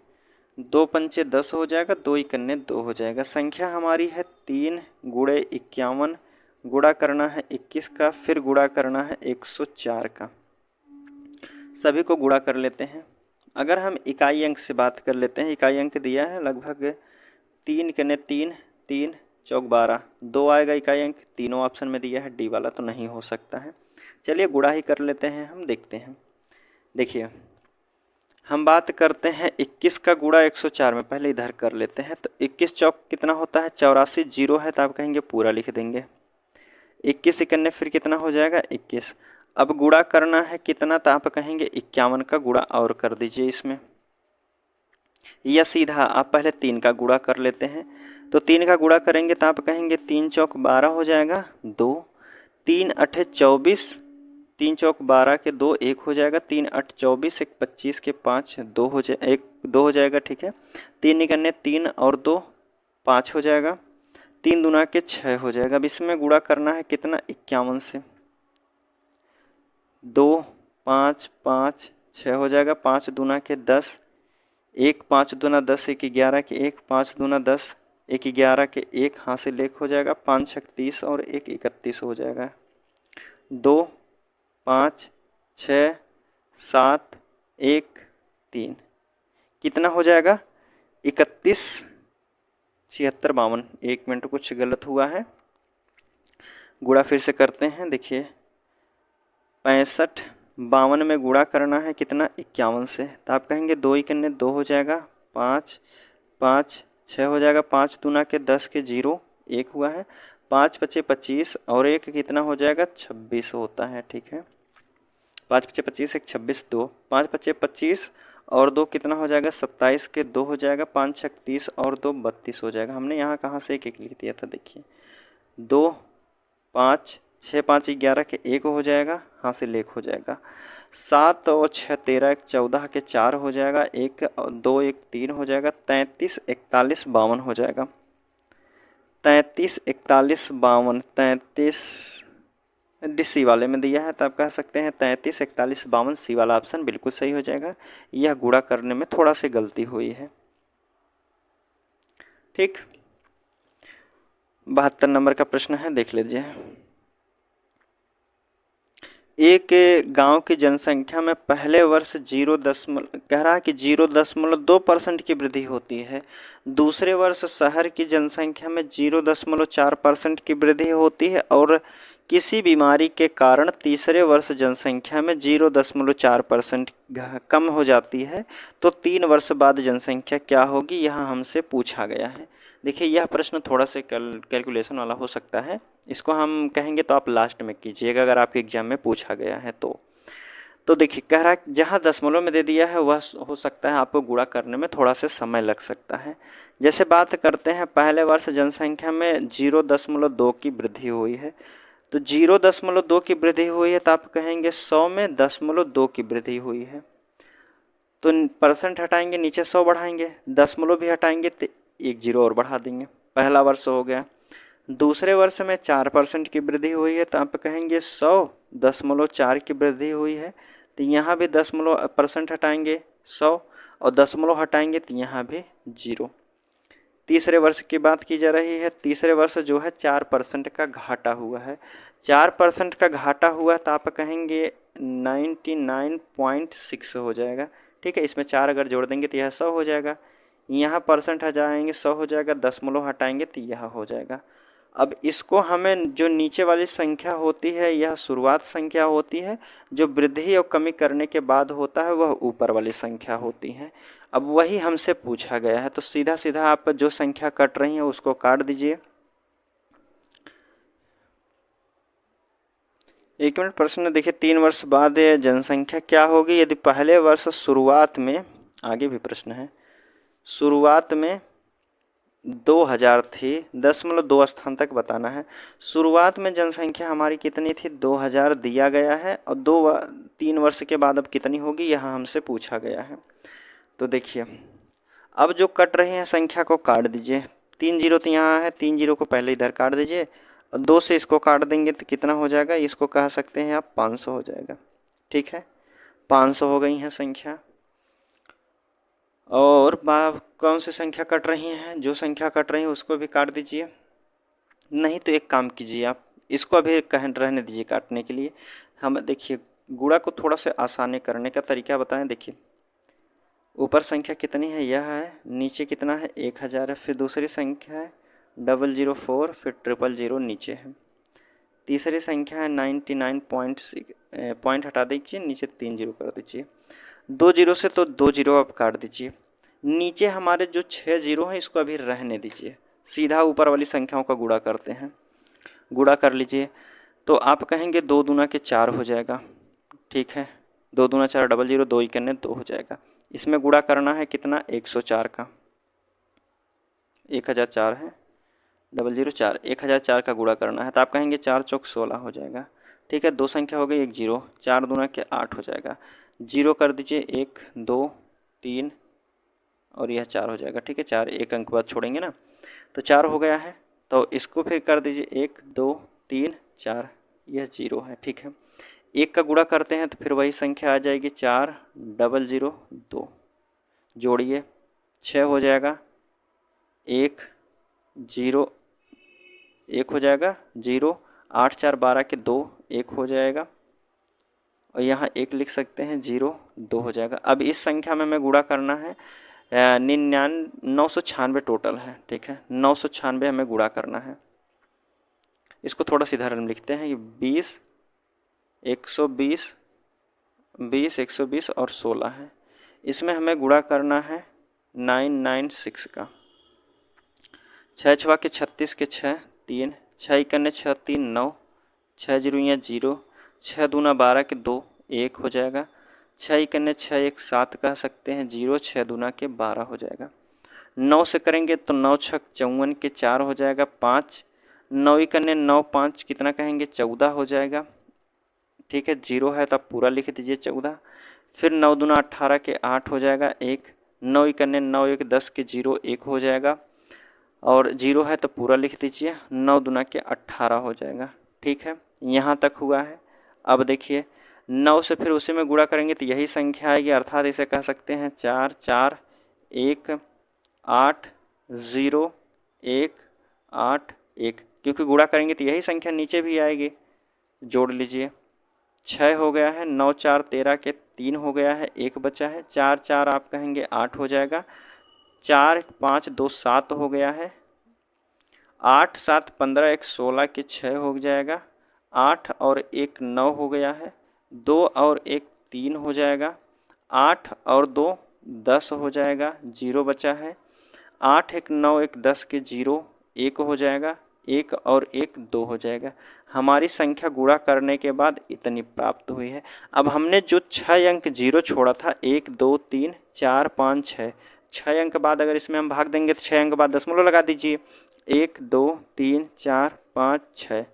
S1: 2 पंचे 10 हो जाएगा, 2 इकन्ने 2 हो जाएगा। संख्या हमारी है 3 गुणे 51, गुणा करना है 21 का, फिर गुणा करना है 104 का। सभी को गुणा कर लेते हैं। अगर हम इकाई अंक से बात कर लेते हैं, इकाई अंक दिया है लगभग 3 कन्ने 3, 3 चौक 12, 2 आएगा इकाई अंक, तीनों ऑप्शन में दिया है, डी वाला तो नहीं हो सकता है। चलिए गुणा ही कर लेते हैं, हम देखते हैं। देखिए हम बात करते हैं 21 का गुणा 104 में, पहले इधर कर लेते हैं। तो 21 चौक कितना होता है 84, जीरो है तो आप कहेंगे पूरा लिख देंगे। 21 इकन्ने फिर कितना हो जाएगा 21। अब गुणा करना है कितना, तो आप कहेंगे 51 का गुणा और कर दीजिए इसमें, या सीधा आप पहले 3 का गुणा कर लेते हैं। तो 3 का गुणा करेंगे तो आप कहेंगे 3 चौक 12 हो जाएगा, 2 3 8 24, 3 चौक 12 के 2 1 हो जाएगा, 3 8 24, 1 25 के 5 2 हो जाए 1 2 हो जाएगा। ठीक है, 3 निकलने 3 और 2 5 हो जाएगा, 3 दूना के 6 हो जाएगा। अब इसमें गुणा करना है कितना 51 से, 2 5 5 6 हो जाएगा, 5 दूना के 10, 1 5 दूना 10, 1 11 के 1, 5 दूना 10, एक 11 के एक हासिल एक हो जाएगा, 5 छक 30 और एक 31 हो जाएगा। 2 5 6 7 1 3 कितना हो जाएगा? 31 76 52। 1 मिनट कुछ गलत हुआ है, गुणा फिर से करते हैं। देखिए 65 52 में गुणा करना है कितना? 51 से। तो आप कहेंगे 2 ही करने 2 हो जाएगा, 5 5 6 हो जाएगा, 5 दूना के 10 के 0 1 हुआ है, 5 पचे 25 और एक कितना हो जाएगा? 26 होता है। ठीक है, 5 पचे 25 एक 26 2, 5 पचे 25 और 2 कितना हो जाएगा? 27 के 2 हो जाएगा, 5 छक 30 और 2 32 हो जाएगा। हमने यहाँ कहाँ से एक एक लिख दिया था? देखिए 2 5 6 5 11 के 1 हो जाएगा, हासिल 1 हो जाएगा, 7 और 6 13 एक 14 के 4 हो जाएगा, 1 और 2 1 3 हो जाएगा, 33 41 52 हो जाएगा। 33 41 52, 33 सी वाले में दिया है तो आप कह सकते हैं 33 41 52, सी वाला ऑप्शन बिल्कुल सही हो जाएगा। यह गुणा करने में थोड़ा सी गलती हुई है। ठीक, 72 नंबर का प्रश्न है, देख लीजिए। एक गांव की जनसंख्या में पहले वर्ष 0 कह रहा है कि 0.2% की वृद्धि होती है। दूसरे वर्ष शहर की जनसंख्या में 0.4% की वृद्धि होती है और किसी बीमारी के कारण तीसरे वर्ष जनसंख्या में 0.4% कम हो जाती है, तो 3 वर्ष बाद जनसंख्या क्या होगी, यह हमसे पूछा गया है। देखिए यह प्रश्न थोड़ा सा कैलकुलेशन वाला हो सकता है, इसको हम कहेंगे तो आप लास्ट में कीजिएगा अगर आपके एग्जाम में पूछा गया है तो देखिए कह रहा है जहाँ दशमलव में दे दिया है वह हो सकता है आपको गुणा करने में थोड़ा सा समय लग सकता है। जैसे बात करते हैं पहले वर्ष जनसंख्या में 0.2 की वृद्धि हुई है, तो 0.2 की वृद्धि हुई है तो आप कहेंगे 100 में 0.2 की वृद्धि हुई है, तो परसेंट हटाएंगे नीचे 100 बढ़ाएंगे, दशमलव भी हटाएंगे तो एक 0 और बढ़ा देंगे, पहला वर्ष हो गया। दूसरे वर्ष में 4% की वृद्धि हुई है तो आप कहेंगे 100.4 की वृद्धि हुई है, तो यहाँ भी दशमलव परसेंट हटाएंगे 100 और दशमलव हटाएंगे तो यहाँ भी 0। तीसरे वर्ष की बात की जा रही है, तीसरे वर्ष जो है 4% का घाटा हुआ है, 4% का घाटा हुआ तो आप कहेंगे 99.6 हो जाएगा। ठीक है, इसमें 4 अगर जोड़ देंगे तो यह 100 हो जाएगा, यहाँ परसेंट हटाएंगे 100 हो जाएगा, दशमलव हटाएंगे तो यह हो जाएगा। अब इसको हमें जो नीचे वाली संख्या होती है यह शुरुआत संख्या होती है, जो वृद्धि और कमी करने के बाद होता है वह ऊपर वाली संख्या होती है। अब वही हमसे पूछा गया है, तो सीधा सीधा आप जो संख्या कट रही है उसको काट दीजिए। 1 मिनट, प्रश्न देखिए 3 वर्ष बाद जनसंख्या क्या होगी यदि पहले वर्ष शुरुआत में, आगे भी प्रश्न है, शुरुआत में 2000 थी, 0.2 स्थान तक बताना है। शुरुआत में जनसंख्या हमारी कितनी थी? 2000 दिया गया है और 3 वर्ष के बाद अब कितनी होगी यह हमसे पूछा गया है। तो देखिए अब जो कट रहे हैं संख्या को काट दीजिए, 3 जीरो तो यहाँ है, 3 जीरो को पहले इधर काट दीजिए और 2 से इसको काट देंगे तो कितना हो जाएगा, इसको कह सकते हैं आप 500 हो जाएगा। ठीक है, 500 हो गई है संख्या। और कौन सी संख्या कट रही हैं? जो संख्या कट रही है उसको भी काट दीजिए, नहीं तो एक काम कीजिए आप इसको अभी रहने दीजिए काटने के लिए। हम देखिए गुणा को थोड़ा सा आसानी करने का तरीका बताएं। देखिए ऊपर संख्या कितनी है, यह है, नीचे कितना है 1000 है, फिर दूसरी संख्या है 004, फिर 000 नीचे है, तीसरी संख्या है 99.6, पॉइंट हटा दीजिए, नीचे 3 जीरो कर दीजिए, 2 जीरो से तो 2 जीरो आप काट दीजिए, नीचे हमारे जो 6 जीरो हैं इसको अभी रहने दीजिए, सीधा ऊपर वाली संख्याओं का गुणा करते हैं। गुणा कर लीजिए तो आप कहेंगे 2 दूना के 4 हो जाएगा। ठीक है, 2 दूना 4, 00, 2 ही करने 2 हो जाएगा। इसमें गुणा करना है कितना, 104 का, 1004 है, 004, 1004 का गुणा करना है तो आप कहेंगे 4 चौक 16 हो जाएगा। ठीक है, 2 संख्या हो गई, 1 जीरो, 4 दूना के 8 हो जाएगा, 0 कर दीजिए, 1 2 3 और यह 4 हो जाएगा। ठीक है, 4 एक अंक बाद छोड़ेंगे ना, तो 4 हो गया है, तो इसको फिर कर दीजिए 1 2 3 4, यह 0 है। ठीक है, 1 का गुणा करते हैं तो फिर वही संख्या आ जाएगी 4 0 2, जोड़िए 6 हो जाएगा, 1 0 1 हो जाएगा, 0 8 4 12 के 2 1 हो जाएगा, और यहाँ 1 लिख सकते हैं, 0 2 हो जाएगा। अब इस संख्या में हमें गुणा करना है, 996 टोटल है, ठीक है, 996 हमें गुणा करना है। इसको थोड़ा सीधा में लिखते हैं, ये 20 120 20 120 और 16 है। इसमें हमें गुणा करना है 996 का। 6 छवा के 36 के 6 3 6 कन्ने 6 3 9 6 जीरो 0 6 दूना 12 के 2 1 हो जाएगा। 6 कन्ने 6 1 7 कह सकते हैं, 0 6 दूना के 12 हो जाएगा। 9 से करेंगे तो 9 6 54 के 4 हो जाएगा 5। 9 कन्ने 9 5 कितना कहेंगे, 14 हो जाएगा, ठीक है। 0 है तो आप पूरा लिख दीजिए 14। फिर 9 दूना 18 के 8 हो जाएगा 1। 9 कन्ने 9 1 10 के 0 1 हो जाएगा, और 0 है तो पूरा लिख दीजिए, 9 दूना के 18 हो जाएगा, ठीक है। यहाँ तक हुआ है। अब देखिए 9 से फिर उसी में गुणा करेंगे तो यही संख्या आएगी, अर्थात इसे कह सकते हैं 4 4 1 8 0 1 8 1, क्योंकि गुणा करेंगे तो यही संख्या नीचे भी आएगी। जोड़ लीजिए, 6 हो गया है, 9 4 13 के 3 हो गया है, 1 बचा है, 4 4 आप कहेंगे 8 हो जाएगा, 4 5 2 7 हो गया है, 8 7 15 1 16 के 6 हो जाएगा, 8 और 1 9 हो गया है, 2 और 1 3 हो जाएगा, 8 और 2 10 हो जाएगा, 0 बचा है, 8 1 9 1 10 के 0 1 हो जाएगा, 1 और 1 2 हो जाएगा। हमारी संख्या गुणा करने के बाद इतनी प्राप्त हुई है। अब हमने जो 6 अंक 0 छोड़ा था, 1 2 3 4 5 6, 6 अंक बाद अगर इसमें हम भाग देंगे तो 6 अंक बाद दशमलव लगा दीजिए, 1 2 3 4 5 6,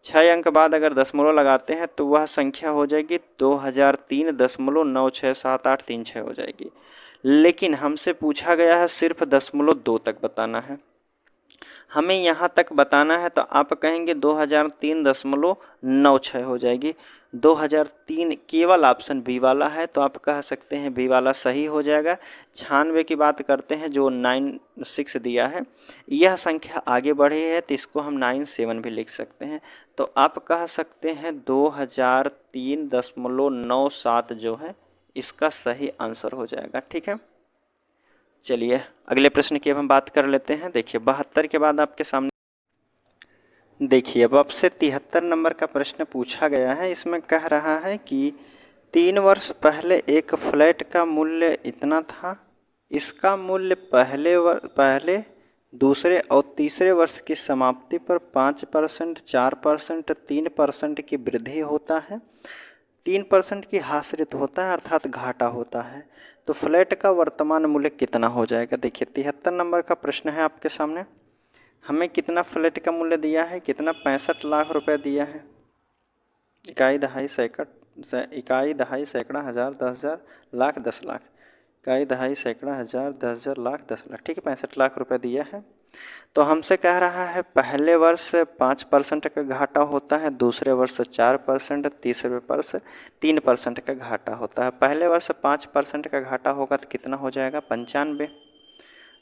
S1: 6 अंक बाद अगर दशमलव लगाते हैं तो वह संख्या हो जाएगी 2003.967836 हो जाएगी। लेकिन हमसे पूछा गया है सिर्फ 0.2 तक बताना है, हमें यहाँ तक बताना है, तो आप कहेंगे 2003.96 हो जाएगी। 2003 केवल ऑप्शन बी वाला है, तो आप कह सकते हैं बी वाला सही हो जाएगा। 96 की बात करते हैं जो 96 दिया है, यह संख्या आगे बढ़ी है तो इसको हम 97 भी लिख सकते हैं, तो आप कह सकते हैं 2003.97 जो है इसका सही आंसर हो जाएगा, ठीक है। चलिए अगले प्रश्न की अब हम बात कर लेते हैं। देखिए 72 के बाद आपके सामने देखिए अब आपसे 73 नंबर का प्रश्न पूछा गया है। इसमें कह रहा है कि 3 वर्ष पहले एक फ्लैट का मूल्य इतना था, इसका मूल्य पहले दूसरे और तीसरे वर्ष की समाप्ति पर 5%, 4%, 3% की वृद्धि होता है, 3% की हास्यृत होता है, अर्थात घाटा होता है। तो फ्लैट का वर्तमान मूल्य कितना हो जाएगा। देखिए 73 नंबर का प्रश्न है आपके सामने। हमें कितना फ्लैट का मूल्य दिया है, कितना 65 लाख रुपए दिया है। इकाई दहाई सैकड़ा हज़ार 10,000 लाख 10 लाख, इकाई दहाई सैकड़ा हज़ार 10,000 लाख 10 लाख, ठीक है, 65 लाख रुपए दिया है। तो हमसे कह रहा है पहले वर्ष 5% का घाटा होता है, दूसरे वर्ष 4%, तीसरे वर्ष 3% का घाटा होता है। पहले वर्ष 5% का घाटा होगा तो कितना हो जाएगा, 95।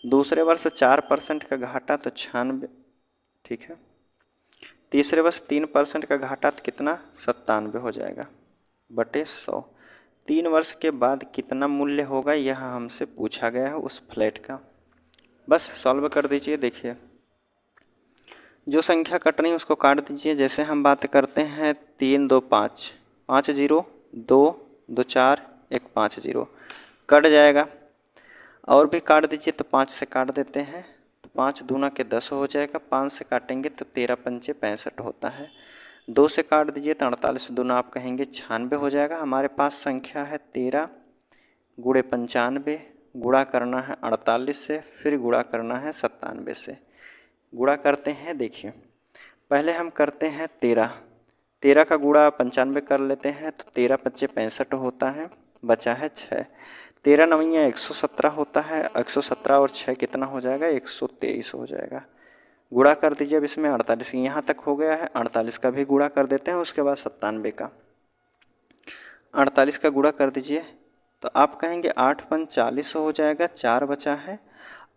S1: दूसरे वर्ष 4% का घाटा तो 96, ठीक है। तीसरे वर्ष 3% का घाटा तो कितना, 97 हो जाएगा बटे 100। 3 वर्ष के बाद कितना मूल्य होगा यह हमसे पूछा गया है उस फ्लैट का। बस सॉल्व कर दीजिए। देखिए जो संख्या कट रही है उसको काट दीजिए। जैसे हम बात करते हैं 3 2 5 5 0 2 2 4 1 5 0 कट जाएगा, और भी काट दीजिए तो 5 से काट देते हैं तो 5 दूना के 10 हो जाएगा, 5 से काटेंगे तो 13 पंचे 65 होता है। 2 से काट दीजिए तो 48 दूना आप कहेंगे 96 हो जाएगा। हमारे पास संख्या है 13 गुणे 95, गुणा करना है 48 से, फिर गुणा करना है 97 से। गुणा करते हैं, देखिए पहले हम करते हैं 13 का गुणा 95 कर लेते हैं तो 13 पच्चे 65 होता है, बचा है 6। 13 नवैया 117 होता है, 117 और 6 कितना हो जाएगा, 123 हो जाएगा। गुणा कर दीजिए अब इसमें 48, यहाँ तक हो गया है, 48 का भी गुणा कर देते हैं, उसके बाद 97 का। 48 का गुणा कर दीजिए तो आप कहेंगे 8 5 40 हो जाएगा, 4 बचा है।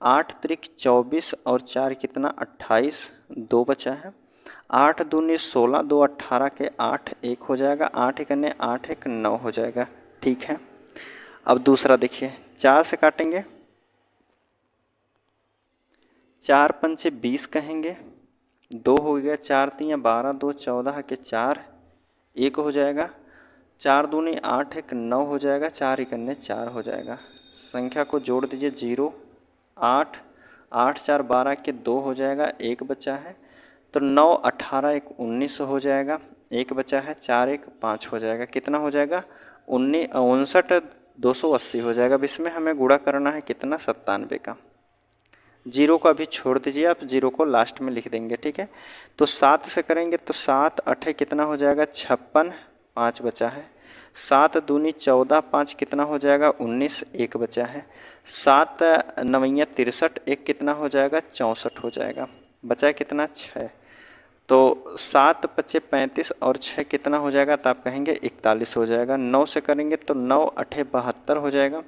S1: 8 त्रिक 24 और 4 कितना 28, 2 बचा है। 8 दूनी 16, 2 18 के 8, 1 हो जाएगा। 8 एकने 8 1 9 हो जाएगा। ठीक है, अब दूसरा देखिए, 4 से काटेंगे, 4 पंचे 20 कहेंगे, 2 हो गया, 4 तियाँ 12, 2 14 के 4, 1 हो जाएगा। 4 दूनी 8 1 9 हो जाएगा। 4 एकन्ने 4 हो जाएगा। संख्या को जोड़ दीजिए, 0 8, 8 4 12 के 2 हो जाएगा, 1 बचा है। तो 9 18 1 19 हो जाएगा, 1 बचा है। 4 1 5 हो जाएगा। कितना हो जाएगा 59 280 हो जाएगा। अब इसमें हमें गुणा करना है कितना 97 का। जीरो को अभी छोड़ दीजिए, आप जीरो को लास्ट में लिख देंगे। ठीक है, तो 7 से करेंगे तो 7 8 कितना हो जाएगा 56, 5 बचा है। 7 दूनी 14, 5 कितना हो जाएगा 19, 1 बचा है। 7 9 63, 1 कितना हो जाएगा 64 हो जाएगा। बचा कितना 6। तो 7 5 35 और 6 कितना हो जाएगा, तो आप कहेंगे 41 हो जाएगा। 9 से करेंगे तो 9 8 72 हो जाएगा,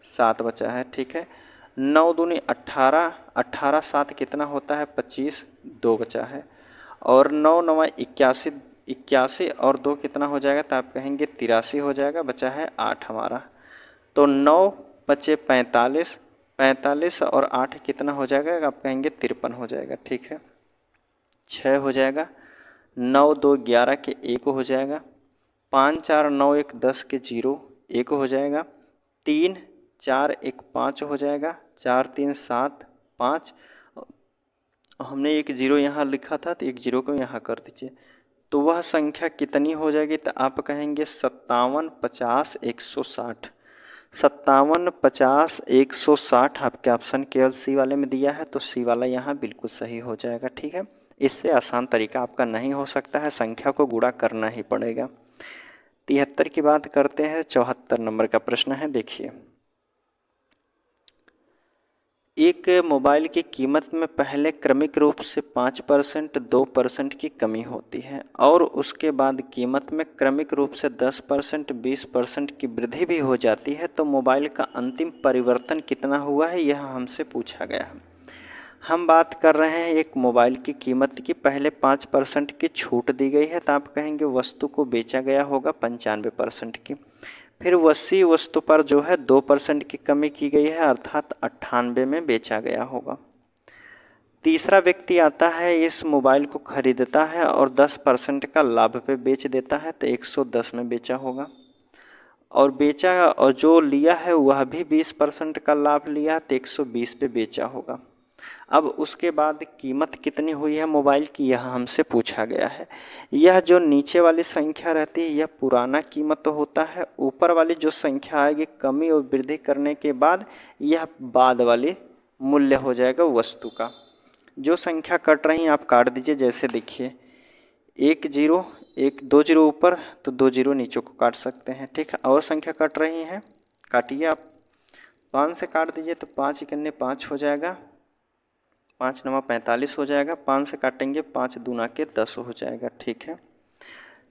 S1: 7 बचा है। ठीक है, 9 दूनी 18, 18 7 कितना होता है 25, 2 बचा है। और 9 9 81, 81 और 2 कितना हो जाएगा, तो आप कहेंगे 83 हो जाएगा। बचा है 8 हमारा। तो 9 5 45, 45 और 8 कितना हो जाएगा, आप कहेंगे 53 हो जाएगा। ठीक है, 6 हो जाएगा। 9 2 11 के 1 हो जाएगा। 5 4 9 1 10 के 0, 1 हो जाएगा। 3 4 1 5 हो जाएगा। 4 3 7 5, हमने एक जीरो यहाँ लिखा था तो एक जीरो को यहाँ कर दीजिए। तो वह संख्या कितनी हो जाएगी, तो आप कहेंगे 57 50 160। 57 50 160 आपके ऑप्शन केवल सी वाले में दिया है, तो सी वाला यहाँ बिल्कुल सही हो जाएगा। ठीक है, इससे आसान तरीका आपका नहीं हो सकता है, संख्या को गुणा करना ही पड़ेगा। 73 की बात करते हैं। 74 नंबर का प्रश्न है, देखिए। एक मोबाइल की कीमत में पहले क्रमिक रूप से 5%, 2% की कमी होती है और उसके बाद कीमत में क्रमिक रूप से 10%, 20% की वृद्धि भी हो जाती है, तो मोबाइल का अंतिम परिवर्तन कितना हुआ है, यह हमसे पूछा गया है। हम बात कर रहे हैं एक मोबाइल की कीमत की पहले 5% की छूट दी गई है, तो आप कहेंगे वस्तु को बेचा गया होगा 95% की। फिर उसी वस्तु पर जो है 2% की कमी की गई है, अर्थात 98 में बेचा गया होगा। तीसरा व्यक्ति आता है, इस मोबाइल को खरीदता है और 10% का लाभ पे बेच देता है, तो 110 में बेचा होगा। और बेचा और जो लिया है वह भी 20% का लाभ लिया, तो 120 पे बेचा होगा। अब उसके बाद कीमत कितनी हुई है मोबाइल की, यह हमसे पूछा गया है। यह जो नीचे वाली संख्या रहती है यह पुराना कीमत तो होता है, ऊपर वाली जो संख्या आएगी कमी और वृद्धि करने के बाद यह बाद वाली मूल्य हो जाएगा वस्तु का। जो संख्या कट रही है आप काट दीजिए, जैसे देखिए 1 0 1 2 0 ऊपर तो 2 0 नीचे को काट सकते हैं। ठीक है, और संख्या कट रही है, काटिए आप। 5 से काट दीजिए तो 5 इकन्ने 5 हो जाएगा, 5 9 45 हो जाएगा। 5 से काटेंगे 5 दूना के 10 हो जाएगा। ठीक है,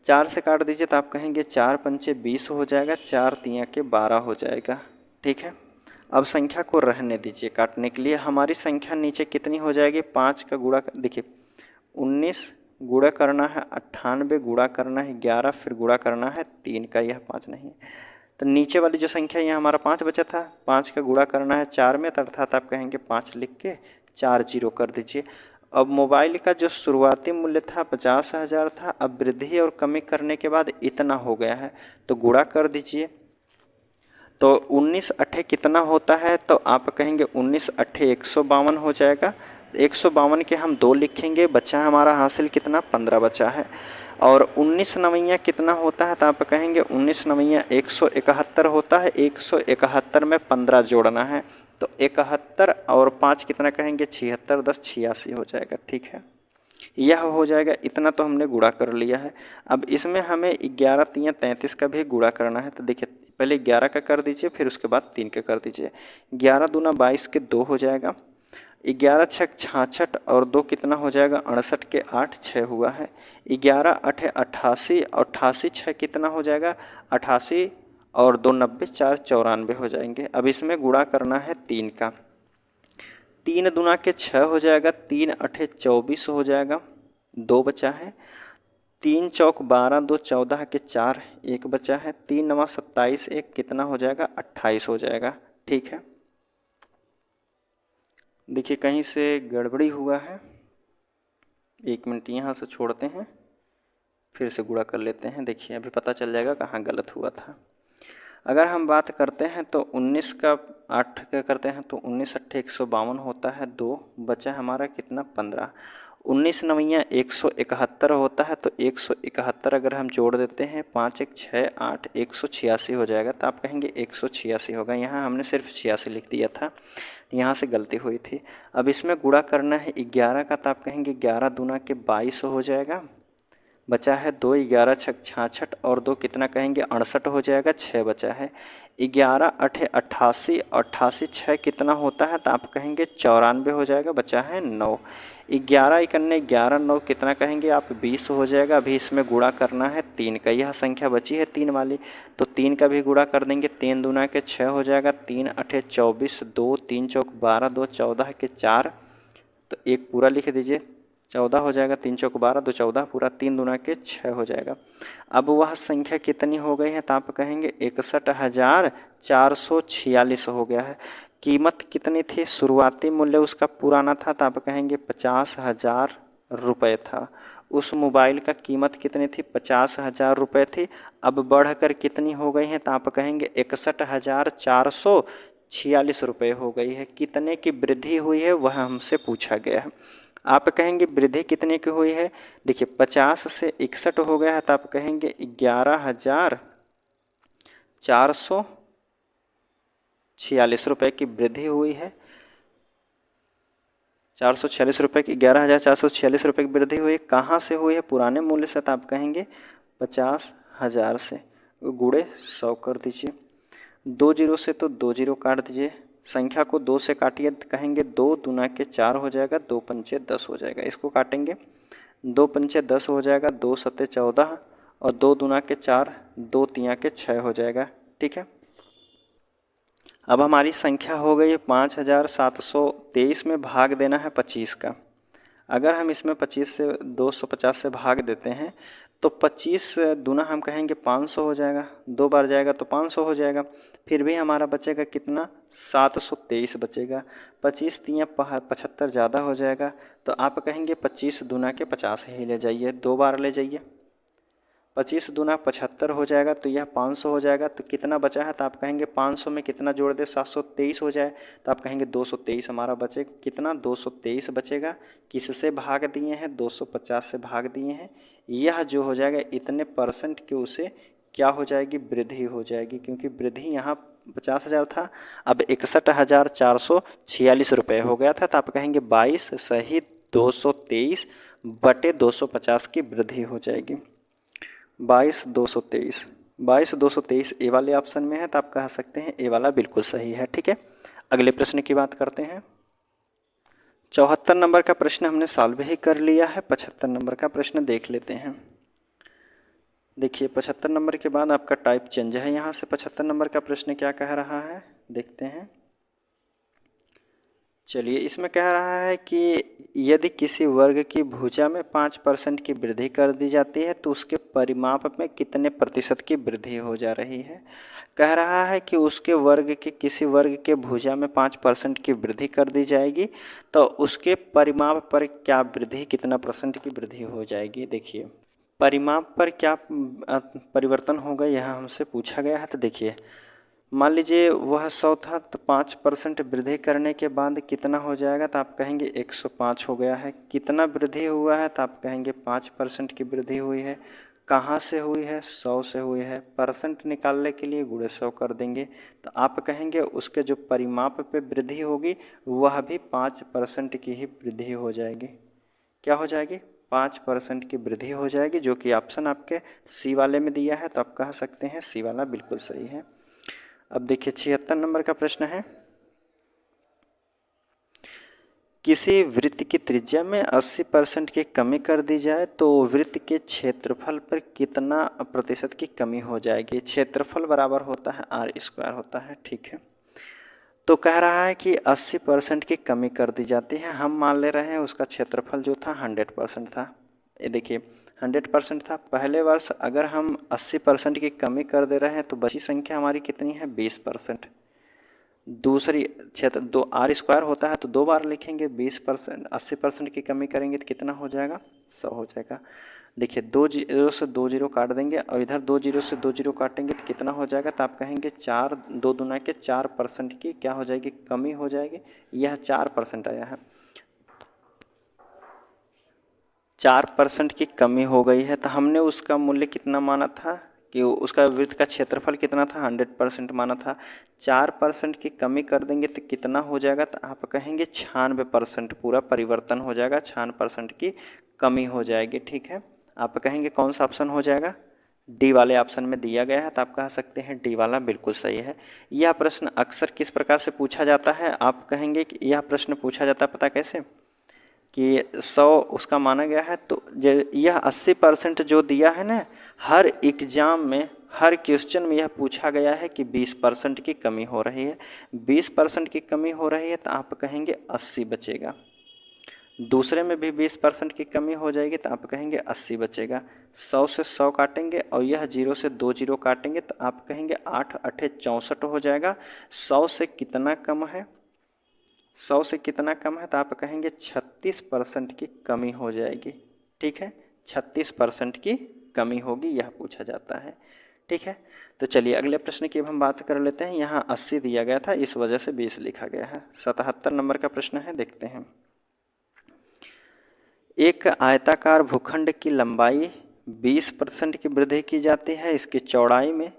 S1: 4 से काट दीजिए तो आप कहेंगे 4 पंचे 20 हो जाएगा, 4 तियाँ के 12 हो जाएगा। ठीक है, अब संख्या को रहने दीजिए काटने के लिए। हमारी संख्या नीचे कितनी हो जाएगी, 5 का गुणा देखिए 19 गुणा करना है 98, गुणा करना है 11, फिर गुणा करना है 3 का, यह 5 नहीं है। तो नीचे वाली जो संख्या यहाँ हमारा 5 बचा था, 5 का गुणा करना है 4 में, अर्थात आप कहेंगे 5 लिख के 4 0 कर दीजिए। अब मोबाइल का जो शुरुआती मूल्य था 50,000 था, अब वृद्धि और कमी करने के बाद इतना हो गया है, तो गुणा कर दीजिए। तो 19 अट्ठे कितना होता है, तो आप कहेंगे 19 अट्ठे 152 हो जाएगा। 152 के हम 2 लिखेंगे, बचा हमारा हासिल कितना 15 बचा है। और 19 नवैया कितना होता है, तो आप कहेंगे 19 नवैया 171 होता है। 171 में 15 जोड़ना है, तो 71 और 5 कितना कहेंगे 76, 10 86 हो जाएगा। ठीक है, यह हो जाएगा। इतना तो हमने गुणा कर लिया है। अब इसमें हमें 11 3 33 का भी गुणा करना है, तो देखिए पहले 11 का कर दीजिए, फिर उसके बाद 3 का कर दीजिए। 11 दूना 22 के 2 हो जाएगा। 11 6 66 और 2 कितना हो जाएगा 68 के 8, 6 हुआ है। 11 8 88 और 88 6 कितना हो जाएगा 88 और 2 90, 4 94 हो जाएंगे। अब इसमें गुणा करना है 3 का। 3 दूना के 6 हो जाएगा, 3 अठे 24 हो जाएगा, 2 बचा है। 3 चौक 12, 2 14 के 4, 1 बचा है। 3 नवा 27, 1 कितना हो जाएगा? 28 हो जाएगा। ठीक है, देखिए कहीं से गड़बड़ी हुआ है, 1 मिनट यहाँ से छोड़ते हैं, फिर से गुणा कर लेते हैं। देखिए अभी पता चल जाएगा कहाँ गलत हुआ था। अगर हम बात करते हैं तो 19 का 8 क्या करते हैं तो 19 अट्ठे 152 होता है, 2 बचा हमारा कितना? 15। 19 नवैया 171 होता है, तो 171 अगर हम जोड़ देते हैं, 5 1 6 8, 186 हो जाएगा। तो आप कहेंगे 186 होगा, यहाँ हमने सिर्फ 86 लिख दिया था, यहाँ से गलती हुई थी। अब इसमें गुणा करना है 11 का, तो आप कहेंगे 11 दूना के 22 हो जाएगा। बचा है 2, 11 छक 66 और 2 कितना कहेंगे? 68 हो जाएगा, 6 बचा है। 11 अठे 88, 88 6 कितना होता है? तो आप कहेंगे 94 हो जाएगा, बचा है 9। 11 इकन्ने 11 9 कितना कहेंगे आप? 20 हो जाएगा। अभी इसमें गुणा करना है 3 का, यह संख्या बची है 3 वाली, तो 3 का भी गुणा कर देंगे। 3 दूना के 6 हो जाएगा, 3 अठे 24, 2 3 चौक 12, 2 14 के 4, तो 1 पूरा लिख दीजिए, 14 हो जाएगा। 3 चौक 12, 2 14 पूरा, 3 दूना के 6 हो जाएगा। अब वह संख्या कितनी हो गई है? तो आप कहेंगे 61,446 हो गया है। कीमत कितनी थी? शुरुआती मूल्य उसका पुराना था, तो आप कहेंगे 50,000 रुपये था। उस मोबाइल का कीमत कितनी थी? 50,000 रुपये थी। अब बढ़कर कितनी हो गई है? तो आप कहेंगे 61,446 रुपये हो गई है। कितने की वृद्धि हुई है वह हमसे पूछा गया है। आप कहेंगे वृद्धि कितने की हुई है? देखिए 50 से 61 हो गया है, तो आप कहेंगे 11,446 रुपये की वृद्धि हुई है। 446 रुपये की 11,446 रुपये की वृद्धि हुई है। कहाँ से हुई है? पुराने मूल्य से, तो आप कहेंगे 50,000 से। गुणे 100 कर दीजिए, 2 जीरो से तो 2 जीरो काट दीजिए, संख्या को 2 से काटिए, कहेंगे 2 दूना के 4 हो जाएगा, 2 पंचे 10 हो जाएगा। इसको काटेंगे, 2 पंचे 10 हो जाएगा, 2 सत्ते 14 और 2 दूना के 4, 2 तिया के 6 हो जाएगा। ठीक है, अब हमारी संख्या हो गई है 5,723 में भाग देना है 25 का। अगर हम इसमें 25 से 250 से भाग देते हैं तो 25 दूना हम कहेंगे 500 हो जाएगा, 2 बार जाएगा तो 500 हो जाएगा। फिर भी हमारा बचेगा कितना? 723 बचेगा। 25 तिया 75 ज़्यादा हो जाएगा, तो आप कहेंगे 25 दूना के 50 ही ले जाइए, 2 बार ले जाइए। 25 दूना 75 हो जाएगा, तो यह 500 हो जाएगा। तो कितना बचा है? तो आप कहेंगे 500 में कितना जोड़ दे? 723 हो जाए, तो आप कहेंगे 223 हमारा बचे। कितना? 223 बचेगा। किससे भाग दिए हैं? 250 से भाग दिए हैं। यह जो हो जाएगा इतने परसेंट के उसे क्या हो जाएगी? वृद्धि हो जाएगी, क्योंकि वृद्धि यहाँ 50,000 था, अब 61,446 रुपये हो गया था। तो आप कहेंगे 22 सही 223 बटे 250 की वृद्धि हो जाएगी। 22,223, 22,223 ए वाले ऑप्शन में है, तो आप कह सकते हैं ए वाला बिल्कुल सही है। ठीक है, अगले प्रश्न की बात करते हैं। 74 नंबर का प्रश्न हमने सॉल्व ही कर लिया है। 75 नंबर का प्रश्न देख लेते हैं। देखिए 75 नंबर के बाद आपका टाइप चेंज है। यहाँ से 75 नंबर का प्रश्न क्या कह रहा है, देखते हैं। चलिए, इसमें कह रहा है कि यदि किसी वर्ग की भुजा में 5% की वृद्धि कर दी जाती है तो उसके परिमाप में कितने प्रतिशत की वृद्धि हो जा रही है। कह रहा है कि उसके वर्ग के किसी वर्ग के भुजा में 5% की वृद्धि कर दी जाएगी तो उसके परिमाप पर क्या वृद्धि, कितना परसेंट की वृद्धि हो जाएगी। देखिए परिमाप पर क्या परिवर्तन होगा यह हमसे पूछा गया है। तो देखिए मान लीजिए वह 100 था, तो 5% वृद्धि करने के बाद कितना हो जाएगा, तो आप कहेंगे 105 हो गया है। कितना वृद्धि हुआ है, तो आप कहेंगे 5% की वृद्धि हुई है। कहाँ से हुई है? 100 से हुई है। परसेंट निकालने के लिए गुणे 100 कर देंगे, तो आप कहेंगे उसके जो परिमाप पे वृद्धि होगी वह भी 5% की ही वृद्धि हो जाएगी। क्या हो जाएगी? 5% की वृद्धि हो जाएगी, जो कि ऑप्शन आपके सी वाले में दिया है, तो आप कह सकते हैं सी वाला बिल्कुल सही है। अब देखिए 76 नंबर का प्रश्न है। किसी वृत्त की त्रिज्या में 80% की कमी कर दी जाए तो वृत्त के क्षेत्रफल पर कितना प्रतिशत की कमी हो जाएगी। क्षेत्रफल बराबर होता है R² होता है। ठीक है, तो कह रहा है कि 80% की कमी कर दी जाती है। हम मान ले रहे हैं उसका क्षेत्रफल जो था 100% था। ये देखिए 100% था। पहले वर्ष अगर हम 80% की कमी कर दे रहे हैं तो बची संख्या हमारी कितनी है, 20%। दूसरी क्षेत्र दो आर स्क्वायर होता है तो 2 बार लिखेंगे। 20% 80% की कमी करेंगे तो कितना हो जाएगा, 100 हो जाएगा। देखिए 2 जीरो से 2 जीरो काट देंगे और इधर 2 जीरो से 2 जीरो काटेंगे तो कितना हो जाएगा, तो आप कहेंगे 4 2 दूना के 4% की क्या हो जाएगी, कमी हो जाएगी। यह 4% आया है, 4% की कमी हो गई है। तो हमने उसका मूल्य कितना माना था कि उसका वृत्त का क्षेत्रफल कितना था, 100% माना था। 4% की कमी कर देंगे तो कितना हो जाएगा, तो आप कहेंगे 96%। पूरा परिवर्तन हो जाएगा, 96% की कमी हो जाएगी। ठीक है, आप कहेंगे कौन सा ऑप्शन हो जाएगा, डी वाले ऑप्शन में दिया गया है, तो आप कह सकते हैं डी वाला बिल्कुल सही है। यह प्रश्न अक्सर किस प्रकार से पूछा जाता है, आप कहेंगे कि यह प्रश्न पूछा जाता है पता कैसे, कि 100 उसका माना गया है, तो यह 80% जो दिया है ना, हर एग्जाम में हर क्वेश्चन में यह पूछा गया है कि 20% की कमी हो रही है। 20% की कमी हो रही है तो आप कहेंगे 80 बचेगा। दूसरे में भी 20% की कमी हो जाएगी तो आप कहेंगे 80 बचेगा। 100 से 100 काटेंगे और यह 0 से 2 जीरो काटेंगे तो आप कहेंगे 8 8 64 हो जाएगा। 100 से कितना कम है, 100 से कितना कम है, तो आप कहेंगे 36% की कमी हो जाएगी। ठीक है, 36% की कमी होगी, यह पूछा जाता है। ठीक है, तो चलिए अगले प्रश्न की हम बात कर लेते हैं। यहाँ 80 दिया गया था, इस वजह से 20 लिखा गया है। 77 नंबर का प्रश्न है, देखते हैं। एक आयताकार भूखंड की लंबाई 20% की वृद्धि की जाती है, इसकी चौड़ाई में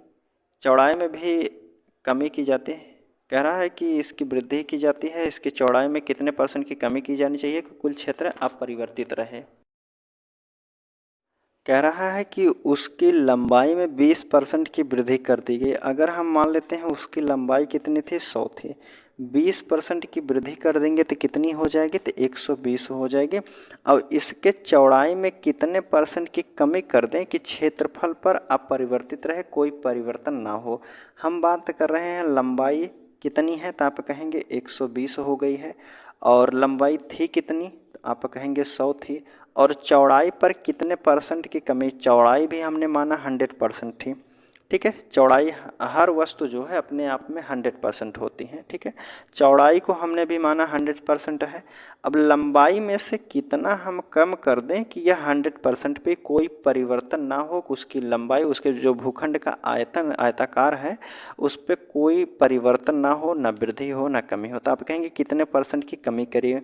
S1: भी कमी की जाती है। कह रहा है कि इसकी वृद्धि की जाती है, इसकी चौड़ाई में कितने % की कमी की जानी चाहिए कि कुल क्षेत्र अपरिवर्तित रहे। कह रहा है कि उसकी लंबाई में 20% की वृद्धि कर दी गई। अगर हम मान लेते हैं उसकी लंबाई कितनी थी, 100 थी, 20% की वृद्धि कर देंगे तो कितनी हो जाएगी, तो 120 हो जाएगी। और इसके चौड़ाई में कितने % की कमी कर दें कि क्षेत्रफल पर अपरिवर्तित रहे, कोई परिवर्तन ना हो। हम बात कर रहे हैं लंबाई कितनी है, तो आप कहेंगे 120 हो गई है। और लंबाई थी कितनी, तो आप कहेंगे 100 थी। और चौड़ाई पर कितने % की कमी, चौड़ाई भी हमने माना 100% थी। ठीक है, चौड़ाई हर वस्तु जो है अपने आप में 100% होती है। ठीक है, चौड़ाई को हमने भी माना 100% है। अब लंबाई में से कितना हम कम कर दें कि यह 100% पे कोई परिवर्तन ना हो, उसकी लंबाई, उसके जो भूखंड का आयतन आयताकार है उस पर कोई परिवर्तन ना हो, ना वृद्धि हो ना कमी हो। तो आप कहेंगे कितने % की कमी करिए,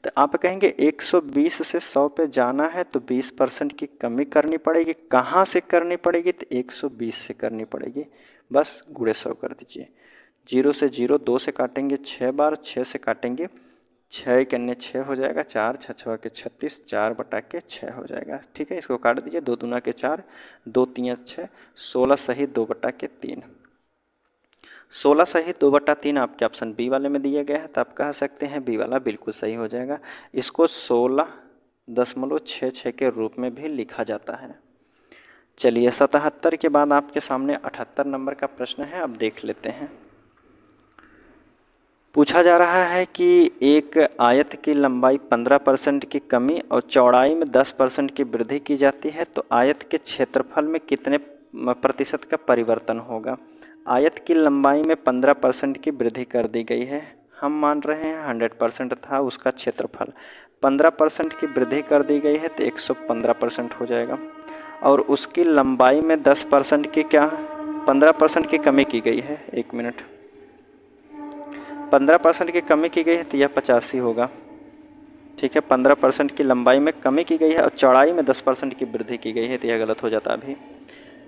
S1: तो आप कहेंगे 120 से 100 पे जाना है तो 20% की कमी करनी पड़ेगी। कहाँ से करनी पड़ेगी, तो 120 से करनी पड़ेगी। बस गुणे 100 कर दीजिए। 0 से 0 2 से काटेंगे 6 बार, 6 से काटेंगे 6 करने 6 हो जाएगा, 4 6 6 के 36, 4 बटा के 6 हो जाएगा। ठीक है, इसको काट दीजिए। 2 दूना के 4, 2 3 6, 16 सही 2 बटा के 3, 16 सही 2 बटा 3 आपके ऑप्शन बी वाले में दिया गया है, तो आप कह सकते हैं बी वाला बिल्कुल सही हो जाएगा। इसको 16.66 के रूप में भी लिखा जाता है। चलिए 77 के बाद आपके सामने 78 नंबर का प्रश्न है, अब देख लेते हैं। पूछा जा रहा है कि एक आयत की लंबाई 15% की कमी और चौड़ाई में 10% की वृद्धि की जाती है, तो आयत के क्षेत्रफल में कितने % का परिवर्तन होगा। आयत की लंबाई में 15% की वृद्धि कर दी गई है। हम मान रहे हैं 100% था उसका क्षेत्रफल, 15% की वृद्धि कर दी गई है तो 115% हो जाएगा। और उसकी लंबाई में 10% की 15% की कमी की गई है। 1 मिनट, 15% की कमी की गई है तो यह 85 होगा। ठीक है, 15% की लंबाई में कमी की गई है और चौड़ाई में 10% की वृद्धि की गई है, तो यह गलत हो जाता अभी।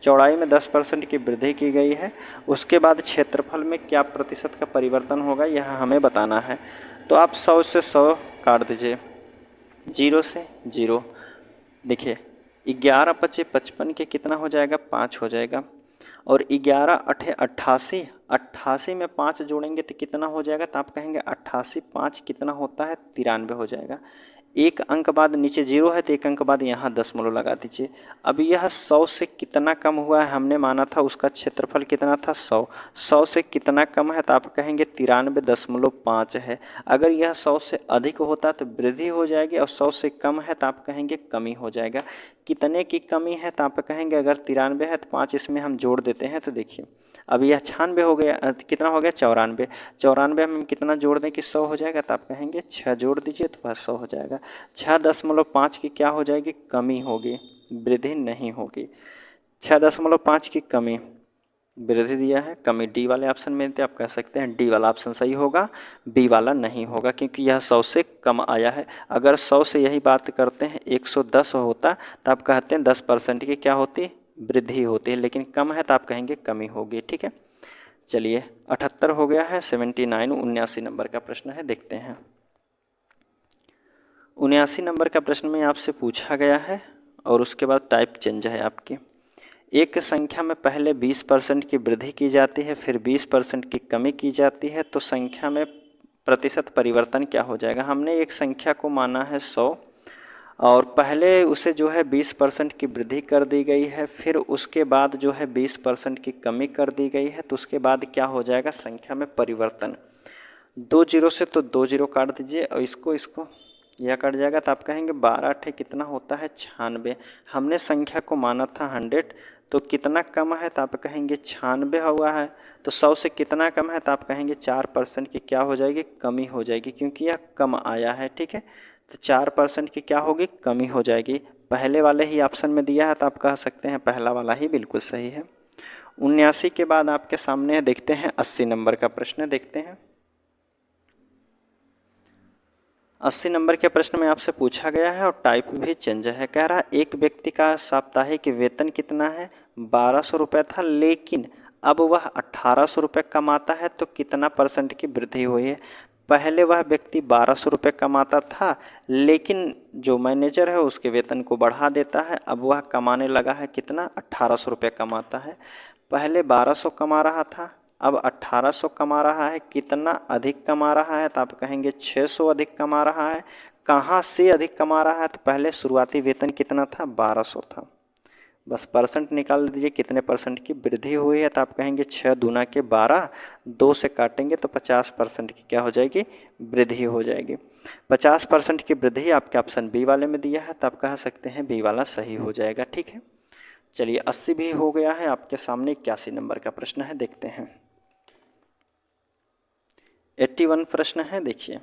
S1: चौड़ाई में 10% की वृद्धि की गई है, उसके बाद क्षेत्रफल में क्या प्रतिशत का परिवर्तन होगा यह हमें बताना है। तो आप 100 से 100 काट दीजिए, 0 से 0। देखिए 11 पचे 55 के कितना हो जाएगा, 5 हो जाएगा। और 11 अठे 88, 88 में 5 जोड़ेंगे तो कितना हो जाएगा, तो आप कहेंगे 88 5 कितना होता है, 93 हो जाएगा। एक अंक बाद नीचे 0 है तो एक अंक बाद यहाँ दशमलव लगा दीजिए। अब यह 100 से कितना कम हुआ है, हमने माना था उसका क्षेत्रफल कितना था 100। 100 से कितना कम है तो आप कहेंगे 93.5 है। अगर यह 100 से अधिक होता तो वृद्धि हो जाएगी और 100 से कम है तो आप कहेंगे कमी हो जाएगा। कितने की कमी है तो आप कहेंगे अगर 93 है तो 5 इसमें हम जोड़ देते हैं तो देखिए अब यह 96 हो गया, कितना हो गया 94। 94 में हम कितना जोड़ दें कि 100 हो जाएगा तो आप कहेंगे 6 जोड़ दीजिए तो वह 100 हो जाएगा। 6.5 की क्या हो जाएगी, कमी होगी, वृद्धि नहीं होगी। 6.5 की कमी, वृद्धि दिया है, कमी डी वाले ऑप्शन में थे, आप कह सकते हैं डी वाला ऑप्शन सही होगा, बी वाला नहीं होगा क्योंकि यह 100 से कम आया है। अगर 100 से यही बात करते हैं 110 होता तो आप कहते हैं 10% की क्या होती, वृद्धि होती है, लेकिन कम है तो आप कहेंगे कमी होगी। ठीक है, चलिए 78 हो गया है। 79 79 नंबर का प्रश्न है, देखते हैं। 79 नंबर का प्रश्न में आपसे पूछा गया है और उसके बाद टाइप चेंज है आपकी। एक संख्या में पहले 20% की वृद्धि की जाती है, फिर 20% की कमी की जाती है, तो संख्या में प्रतिशत परिवर्तन क्या हो जाएगा। हमने एक संख्या को माना है 100 और पहले उसे जो है 20% की वृद्धि कर दी गई है, फिर उसके बाद जो है 20% की कमी कर दी गई है, तो उसके बाद क्या हो जाएगा संख्या में परिवर्तन। 2 जीरो से तो 2 जीरो काट दीजिए और इसको यह कट जाएगा तो आप कहेंगे 12 अठे कितना होता है 96। हमने संख्या को माना था 100, तो कितना कम है तो आप कहेंगे 96 हुआ है। तो 100 से कितना कम है तो आप कहेंगे 4% की क्या हो जाएगी, कमी हो जाएगी, क्योंकि यह कम आया है। ठीक है, तो 4% की क्या होगी, कमी हो जाएगी। पहले वाले ही ऑप्शन में दिया है तो आप कह सकते हैं पहला वाला ही बिल्कुल सही है। 79 के बाद आपके सामने देखते हैं 80 नंबर का प्रश्न, देखते हैं। 80 नंबर के प्रश्न में आपसे पूछा गया है और टाइप भी चेंज है। कह रहा है एक व्यक्ति का साप्ताहिक वेतन कितना है, 1200 रुपये था, लेकिन अब वह 1800 रुपये कमाता है, तो कितना % की वृद्धि हुई है। पहले वह व्यक्ति 1200 रुपये कमाता था, लेकिन जो मैनेजर है उसके वेतन को बढ़ा देता है, अब वह कमाने लगा है कितना, 1800 रुपये कमाता है। पहले 1200 कमा रहा था, अब 1800 कमा रहा है, कितना अधिक कमा रहा है तो आप कहेंगे 600 अधिक कमा रहा है। कहाँ से अधिक कमा रहा है तो पहले शुरुआती वेतन कितना था, 1200 था। बस परसेंट निकाल दीजिए कितने % की वृद्धि हुई है तो आप कहेंगे 6 दूना के 12, 2 से काटेंगे तो 50% की क्या हो जाएगी, वृद्धि हो जाएगी। 50% की वृद्धि आपके ऑप्शन बी वाले में दिया है तो आप कह सकते हैं बी वाला सही हो जाएगा। ठीक है, चलिए 80 भी हो गया है। आपके सामने 81 नंबर का प्रश्न है, देखते हैं। 81 प्रश्न है, देखिए।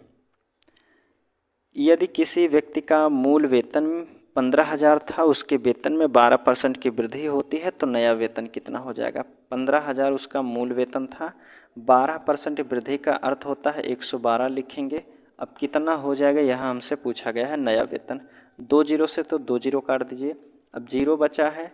S1: यदि किसी व्यक्ति का मूल वेतन 15,000 था, उसके वेतन में 12% की वृद्धि होती है, तो नया वेतन कितना हो जाएगा। 15,000 उसका मूल वेतन था, 12% वृद्धि का अर्थ होता है 112 लिखेंगे। अब कितना हो जाएगा यह हमसे पूछा गया है, नया वेतन। 2 जीरो से तो 2 जीरो काट दीजिए, अब जीरो बचा है,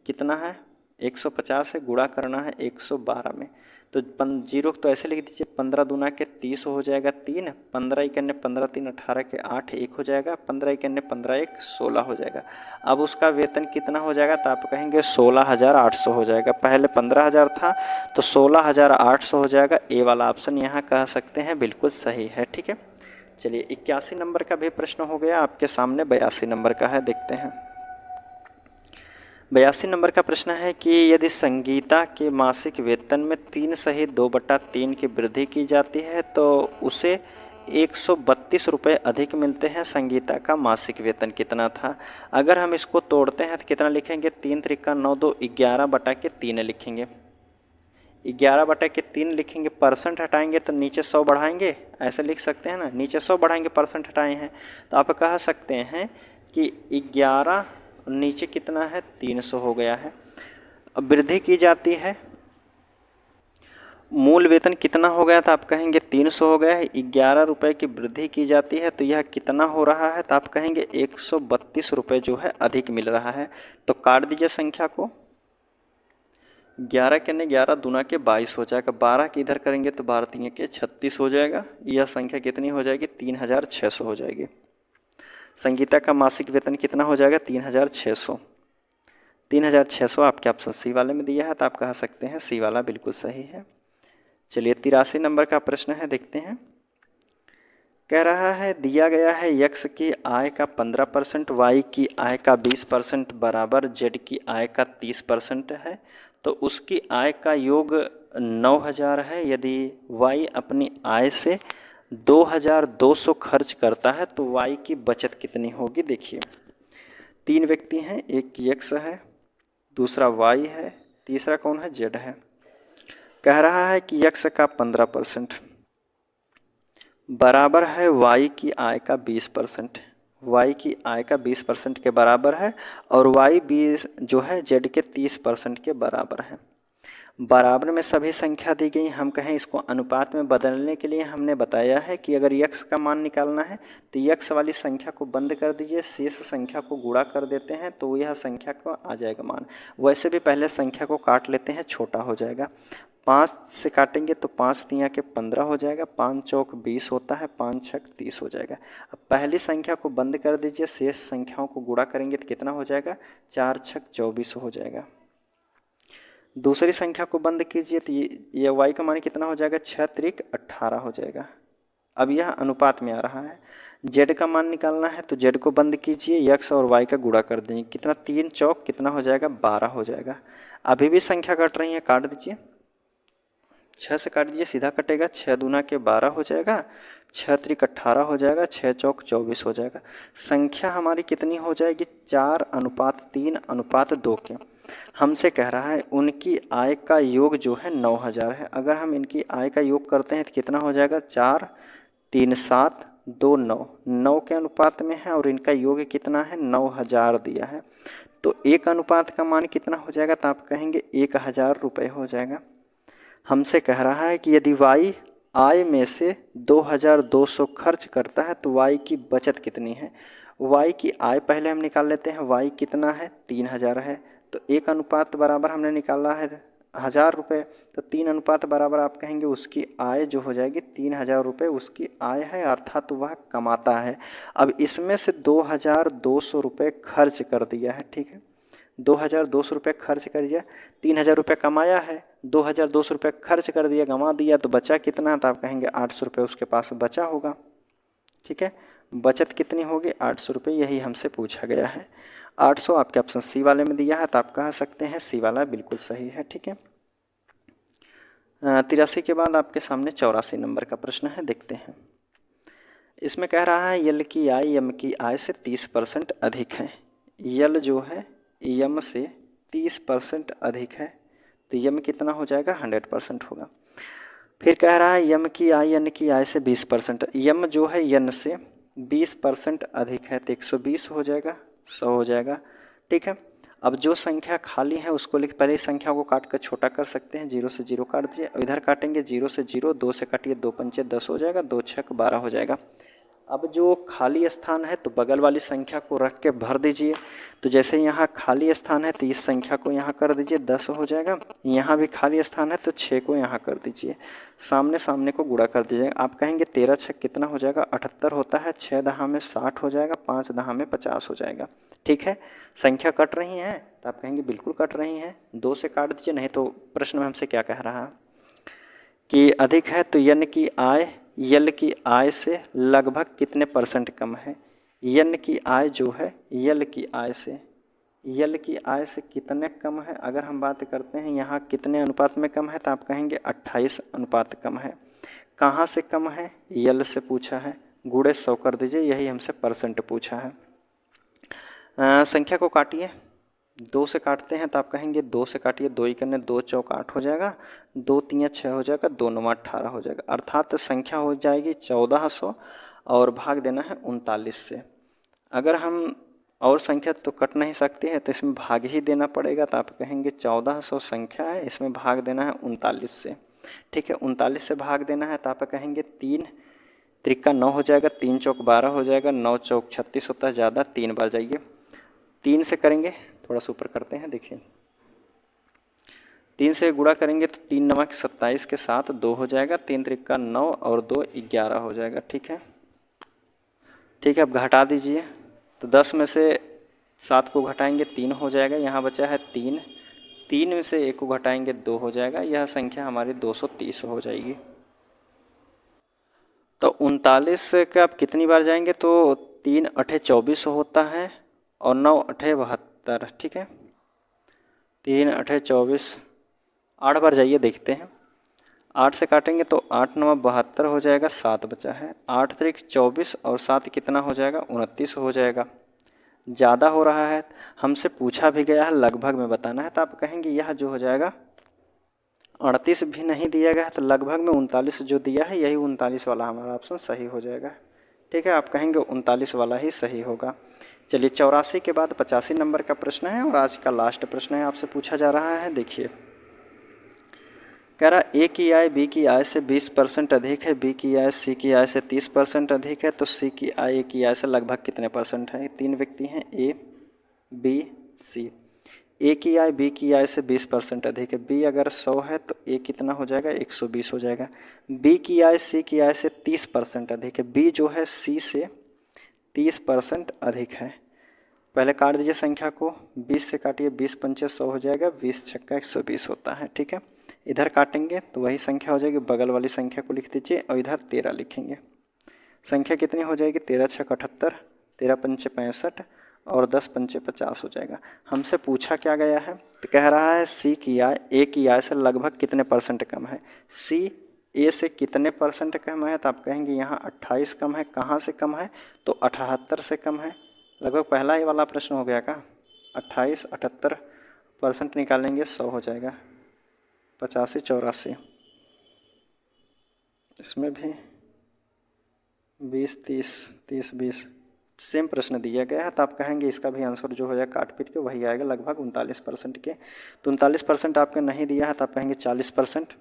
S1: कितना है 150 से गुणा करना है 112 में, तो जीरो तो ऐसे लिख दीजिए, 15 दूना के 30 हो जाएगा 3, 15 इक्यान्ने 15 3 18 के 8 1 हो जाएगा, 15 इक्यान्ने 15 1 16 हो जाएगा। अब उसका वेतन कितना हो जाएगा तो आप कहेंगे 16,800 हो जाएगा। पहले 15,000 था तो 16,800 हो जाएगा। ए वाला ऑप्शन यहाँ कह सकते हैं बिल्कुल सही है। ठीक है, चलिए 81 नंबर का भी प्रश्न हो गया। आपके सामने 82 नंबर का है, देखते हैं। 82 नंबर का प्रश्न है कि यदि संगीता के मासिक वेतन में 3 सहित 2/3 की वृद्धि की जाती है तो उसे 132 रुपये अधिक मिलते हैं। संगीता का मासिक वेतन कितना था। अगर हम इसको तोड़ते हैं तो कितना लिखेंगे, 3 त्रिका 9 2 11/3 लिखेंगे। 11/3 लिखेंगे, परसेंट हटाएंगे तो नीचे 100 बढ़ाएंगे, ऐसे लिख सकते हैं ना, नीचे 100 बढ़ाएंगे परसेंट हटाए हैं, तो आप कह सकते हैं कि 11 नीचे कितना है 300 हो गया है। अब वृद्धि की जाती है, मूल वेतन कितना हो गया था आप कहेंगे 300 हो गया है, 11 रुपये की वृद्धि की जाती है तो यह कितना हो रहा है तो आप कहेंगे 132 रुपये जो है अधिक मिल रहा है। तो काट दीजिए संख्या को, 11 के 11 दूना के 22 हो जाएगा, 12 के इधर करेंगे तो 12 3 के 36 हो जाएगा। यह संख्या कितनी हो जाएगी, 3,600 हो जाएगी। संगीता का मासिक वेतन कितना हो जाएगा, 3,600। 3,600 आपके ऑप्शन सी वाले में दिया है तो आप कह सकते हैं सी वाला बिल्कुल सही है। चलिए 83 नंबर का प्रश्न है, देखते हैं। कह रहा है दिया गया है x की आय का 15%, y की आय का 20% बराबर z की आय का 30% है, तो उसकी आय का योग 9,000 है। यदि y अपनी आय से 2,200 खर्च करता है तो y की बचत कितनी होगी। देखिए 3 व्यक्ति हैं, एक x है, दूसरा y है, तीसरा कौन है, z है। कह रहा है कि x का 15% बराबर है y की आय का 20%, y की आय का 20% के बराबर है, और y 20 जो है z के 30% के बराबर है। बराबर में सभी संख्या दी गई। हम कहें इसको अनुपात में बदलने के लिए हमने बताया है कि अगर x का मान निकालना है तो x वाली संख्या को बंद कर दीजिए, शेष संख्या को गुणा कर देते हैं तो यह संख्या को आ जाएगा मान। वैसे भी पहले संख्या को काट लेते हैं, छोटा हो जाएगा। 5 से काटेंगे तो 5 तिया के 15 हो जाएगा, 5 चौक 20 होता है, 5 छक 30 हो जाएगा। अब पहली संख्या को बंद कर दीजिए, शेष संख्याओं को गुणा करेंगे तो कितना हो जाएगा, 4 छक 24 हो जाएगा। दूसरी संख्या को बंद कीजिए तो ये y का मान कितना हो जाएगा, 6 त्रिक 18 हो जाएगा। अब यह अनुपात में आ रहा है। z का मान निकालना है तो z को बंद कीजिए, x और y का गुणा कर देंगे, कितना 3 चौक कितना हो जाएगा, 12 हो जाएगा। अभी भी संख्या कट रही है, काट दीजिए, 6 से काट दीजिए, सीधा कटेगा, 6 दूना के 12 हो जाएगा, 6 त्रिक 18 हो जाएगा, 6 चौक 24 हो जाएगा। संख्या हमारी कितनी हो जाएगी, 4:3:2 के। हमसे कह रहा है उनकी आय का योग जो है 9,000 है। अगर हम इनकी आय का योग करते हैं तो कितना हो जाएगा, 4 3 7 2 9, 9 के अनुपात में है और इनका योग कितना है, 9,000 दिया है। तो एक अनुपात का मान कितना हो जाएगा, तो आप कहेंगे 1,000 रुपये हो जाएगा। हमसे कह रहा है कि यदि y आय में से 2,200 खर्च करता है तो y की बचत कितनी है। y की आय पहले हम निकाल लेते हैं, y कितना है, 3,000 है, तो एक अनुपात बराबर हमने निकाला है 1,000 रुपये, तो 3 अनुपात बराबर आप कहेंगे उसकी आय जो हो जाएगी 3,000 रुपये उसकी आय है, अर्थात वह कमाता है। अब इसमें से 2,200 रुपये खर्च कर दिया है, ठीक है, 2,200 रुपये खर्च कर दिया, 3,000 रुपये कमाया है, 2,200 रुपये खर्च कर दिया, गंवा दिया, तो बचा कितना, तो आप कहेंगे 800 रुपये उसके पास बचा होगा। ठीक है, बचत कितनी होगी, 800 रुपये, यही हमसे पूछा गया है। 800 आपके ऑप्शन सी वाले में दिया है, तो आप कह सकते हैं सी वाला बिल्कुल सही है। ठीक है, 83 के बाद आपके सामने 84 नंबर का प्रश्न है, देखते हैं। इसमें कह रहा है यल की आय यम की आय से 30% अधिक है। यल जो है यम से 30% अधिक है, तो यम कितना हो जाएगा, 100% होगा। फिर कह रहा है यम की आय यन की आय से 20%, यम जो है यन से 20% अधिक है, तो 120 हो जाएगा, 100 हो जाएगा। ठीक है, अब जो संख्या खाली है उसको लिख, पहले इस संख्या को काट कर छोटा कर सकते हैं, 0 से 0 काट दीजिए, इधर काटेंगे 0 से 0, 2 से काटिए, 2 पंचे 10 हो जाएगा, 2 छक 12 हो जाएगा। अब जो खाली स्थान है तो बगल वाली संख्या को रख के भर दीजिए, तो जैसे यहाँ खाली स्थान है तो इस संख्या को यहाँ कर दीजिए, 10 हो जाएगा। यहाँ भी खाली स्थान है तो 6 को यहाँ कर दीजिए, सामने सामने को गुणा कर दीजिए। आप कहेंगे 13 छक कितना हो जाएगा, 78 होता है, 6 दहा में 60 हो जाएगा, 5 दहा में 50 हो जाएगा। ठीक है, संख्या कट रही हैं तो आप कहेंगे बिल्कुल कट रही हैं, 2 से काट दीजिए, नहीं तो प्रश्न में हमसे क्या कह रहा है कि अधिक है, तो यन की आय यल की आय से लगभग कितने परसेंट कम है। यन की आय जो है यल की आय से कितने कम है। अगर हम बात करते हैं यहाँ कितने अनुपात में कम है, तो आप कहेंगे 28 अनुपात कम है। कहाँ से कम है, यल से पूछा है, गुणे 100 कर दीजिए, यही हमसे परसेंट पूछा है। संख्या को काटिए, 2 से काटते हैं तो आप कहेंगे 2 से काटिए, 2 इकन्ने 2 चौक 8 हो जाएगा, 2 तिया 6 हो जाएगा, 2 नवा 18 हो जाएगा, अर्थात संख्या हो जाएगी 1400 और भाग देना है 39 से। अगर हम और संख्या तो कट नहीं सकती है तो इसमें भाग ही देना पड़ेगा, तो आप कहेंगे 1400 संख्या है, इसमें भाग देना है 39 से। ठीक है, 39 से भाग देना है तो आप कहेंगे 3 त्रिका 9 हो जाएगा, 3 चौक 12 हो जाएगा, 9 चौक 36 होता है, ज़्यादा 3 बार जाइए, 3 से करेंगे, थोड़ा सा ऊपर करते हैं, देखिए 3 से गुणा करेंगे तो 3 नवा 27 के साथ 2 हो जाएगा, 3 त्रिका 9 और 2 11 हो जाएगा। ठीक है, ठीक है, अब घटा दीजिए, तो 10 में से 7 को घटाएंगे 3 हो जाएगा, यहाँ बचा है 3, 3 में से 1 को घटाएंगे 2 हो जाएगा, यह संख्या हमारी 230 हो जाएगी। तो 39 का आप कितनी बार जाएंगे, तो 3 अठे 24 होता है और 9 अठे 72, ठीक है। 3 अठे 24, 8 बार जाइए, देखते हैं। 8 से काटेंगे तो 8 9 72 हो जाएगा, 7 बचा है। 8 त्रिक 24 और 7 कितना हो जाएगा, 29 हो जाएगा। ज़्यादा हो रहा है, हमसे पूछा भी गया है लगभग में बताना है, तो आप कहेंगे यह जो हो जाएगा 38 भी नहीं दिया गया है, तो लगभग में 39 जो दिया है यही 39 वाला हमारा ऑप्शन सही हो जाएगा, ठीक है। आप कहेंगे 39 वाला ही सही होगा। चलिए 84 के बाद 85 नंबर का प्रश्न है और आज का लास्ट प्रश्न है, आपसे पूछा जा रहा है। देखिए, कह रहा ए की आय बी की आय से 20% अधिक है, बी की आय सी की आय से 30% अधिक है, तो सी की आय ए की आय से लगभग कितने परसेंट है। 3 व्यक्ति हैं, ए बी सी। ए की आय बी की आय से 20% अधिक है, बी अगर 100 है तो ए कितना हो जाएगा, 120 हो जाएगा। बी की आय सी की आय से 30% अधिक है, बी जो है सी से 30% अधिक है। पहले काट दीजिए संख्या को, 20 से काटिए, 20 पंचे 100 हो जाएगा, 20 छक्का 120 होता है, ठीक है। इधर काटेंगे तो वही संख्या हो जाएगी, बगल वाली संख्या को लिख दीजिए और इधर 13 लिखेंगे। संख्या कितनी हो जाएगी, 13 छक्का 78, 13 पंचे 65 और 10 पंचे 50 हो जाएगा। हमसे पूछा क्या गया है, तो कह रहा है सी की आय ए की आय से लगभग कितने परसेंट कम है। सी ए से कितने परसेंट कम है, तो आप कहेंगे यहाँ 28 कम है। कहाँ से कम है, तो 78 से कम है। लगभग पहला ही वाला प्रश्न हो गया का, 28 78% निकालेंगे 100 हो जाएगा, 85 84, इसमें भी 20 30 30 20 सेम प्रश्न दिया गया है, तो आप कहेंगे इसका भी आंसर जो हो जाएगा काट पीट के वही आएगा, लगभग 39% के। तो 39% आपके नहीं दिया है, तो आप कहेंगे 40%,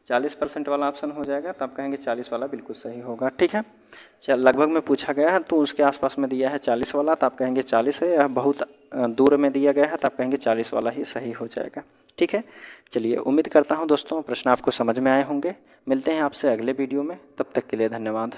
S1: 40% वाला ऑप्शन हो जाएगा, तो आप कहेंगे 40 वाला बिल्कुल सही होगा, ठीक है। चल, लगभग में पूछा गया है तो उसके आसपास में दिया है 40 वाला, तो आप कहेंगे 40 है। यह बहुत दूर में दिया गया है, तो आप कहेंगे 40 वाला ही सही हो जाएगा, ठीक है। चलिए, उम्मीद करता हूँ दोस्तों प्रश्न आपको समझ में आए होंगे। मिलते हैं आपसे अगले वीडियो में, तब तक के लिए धन्यवाद।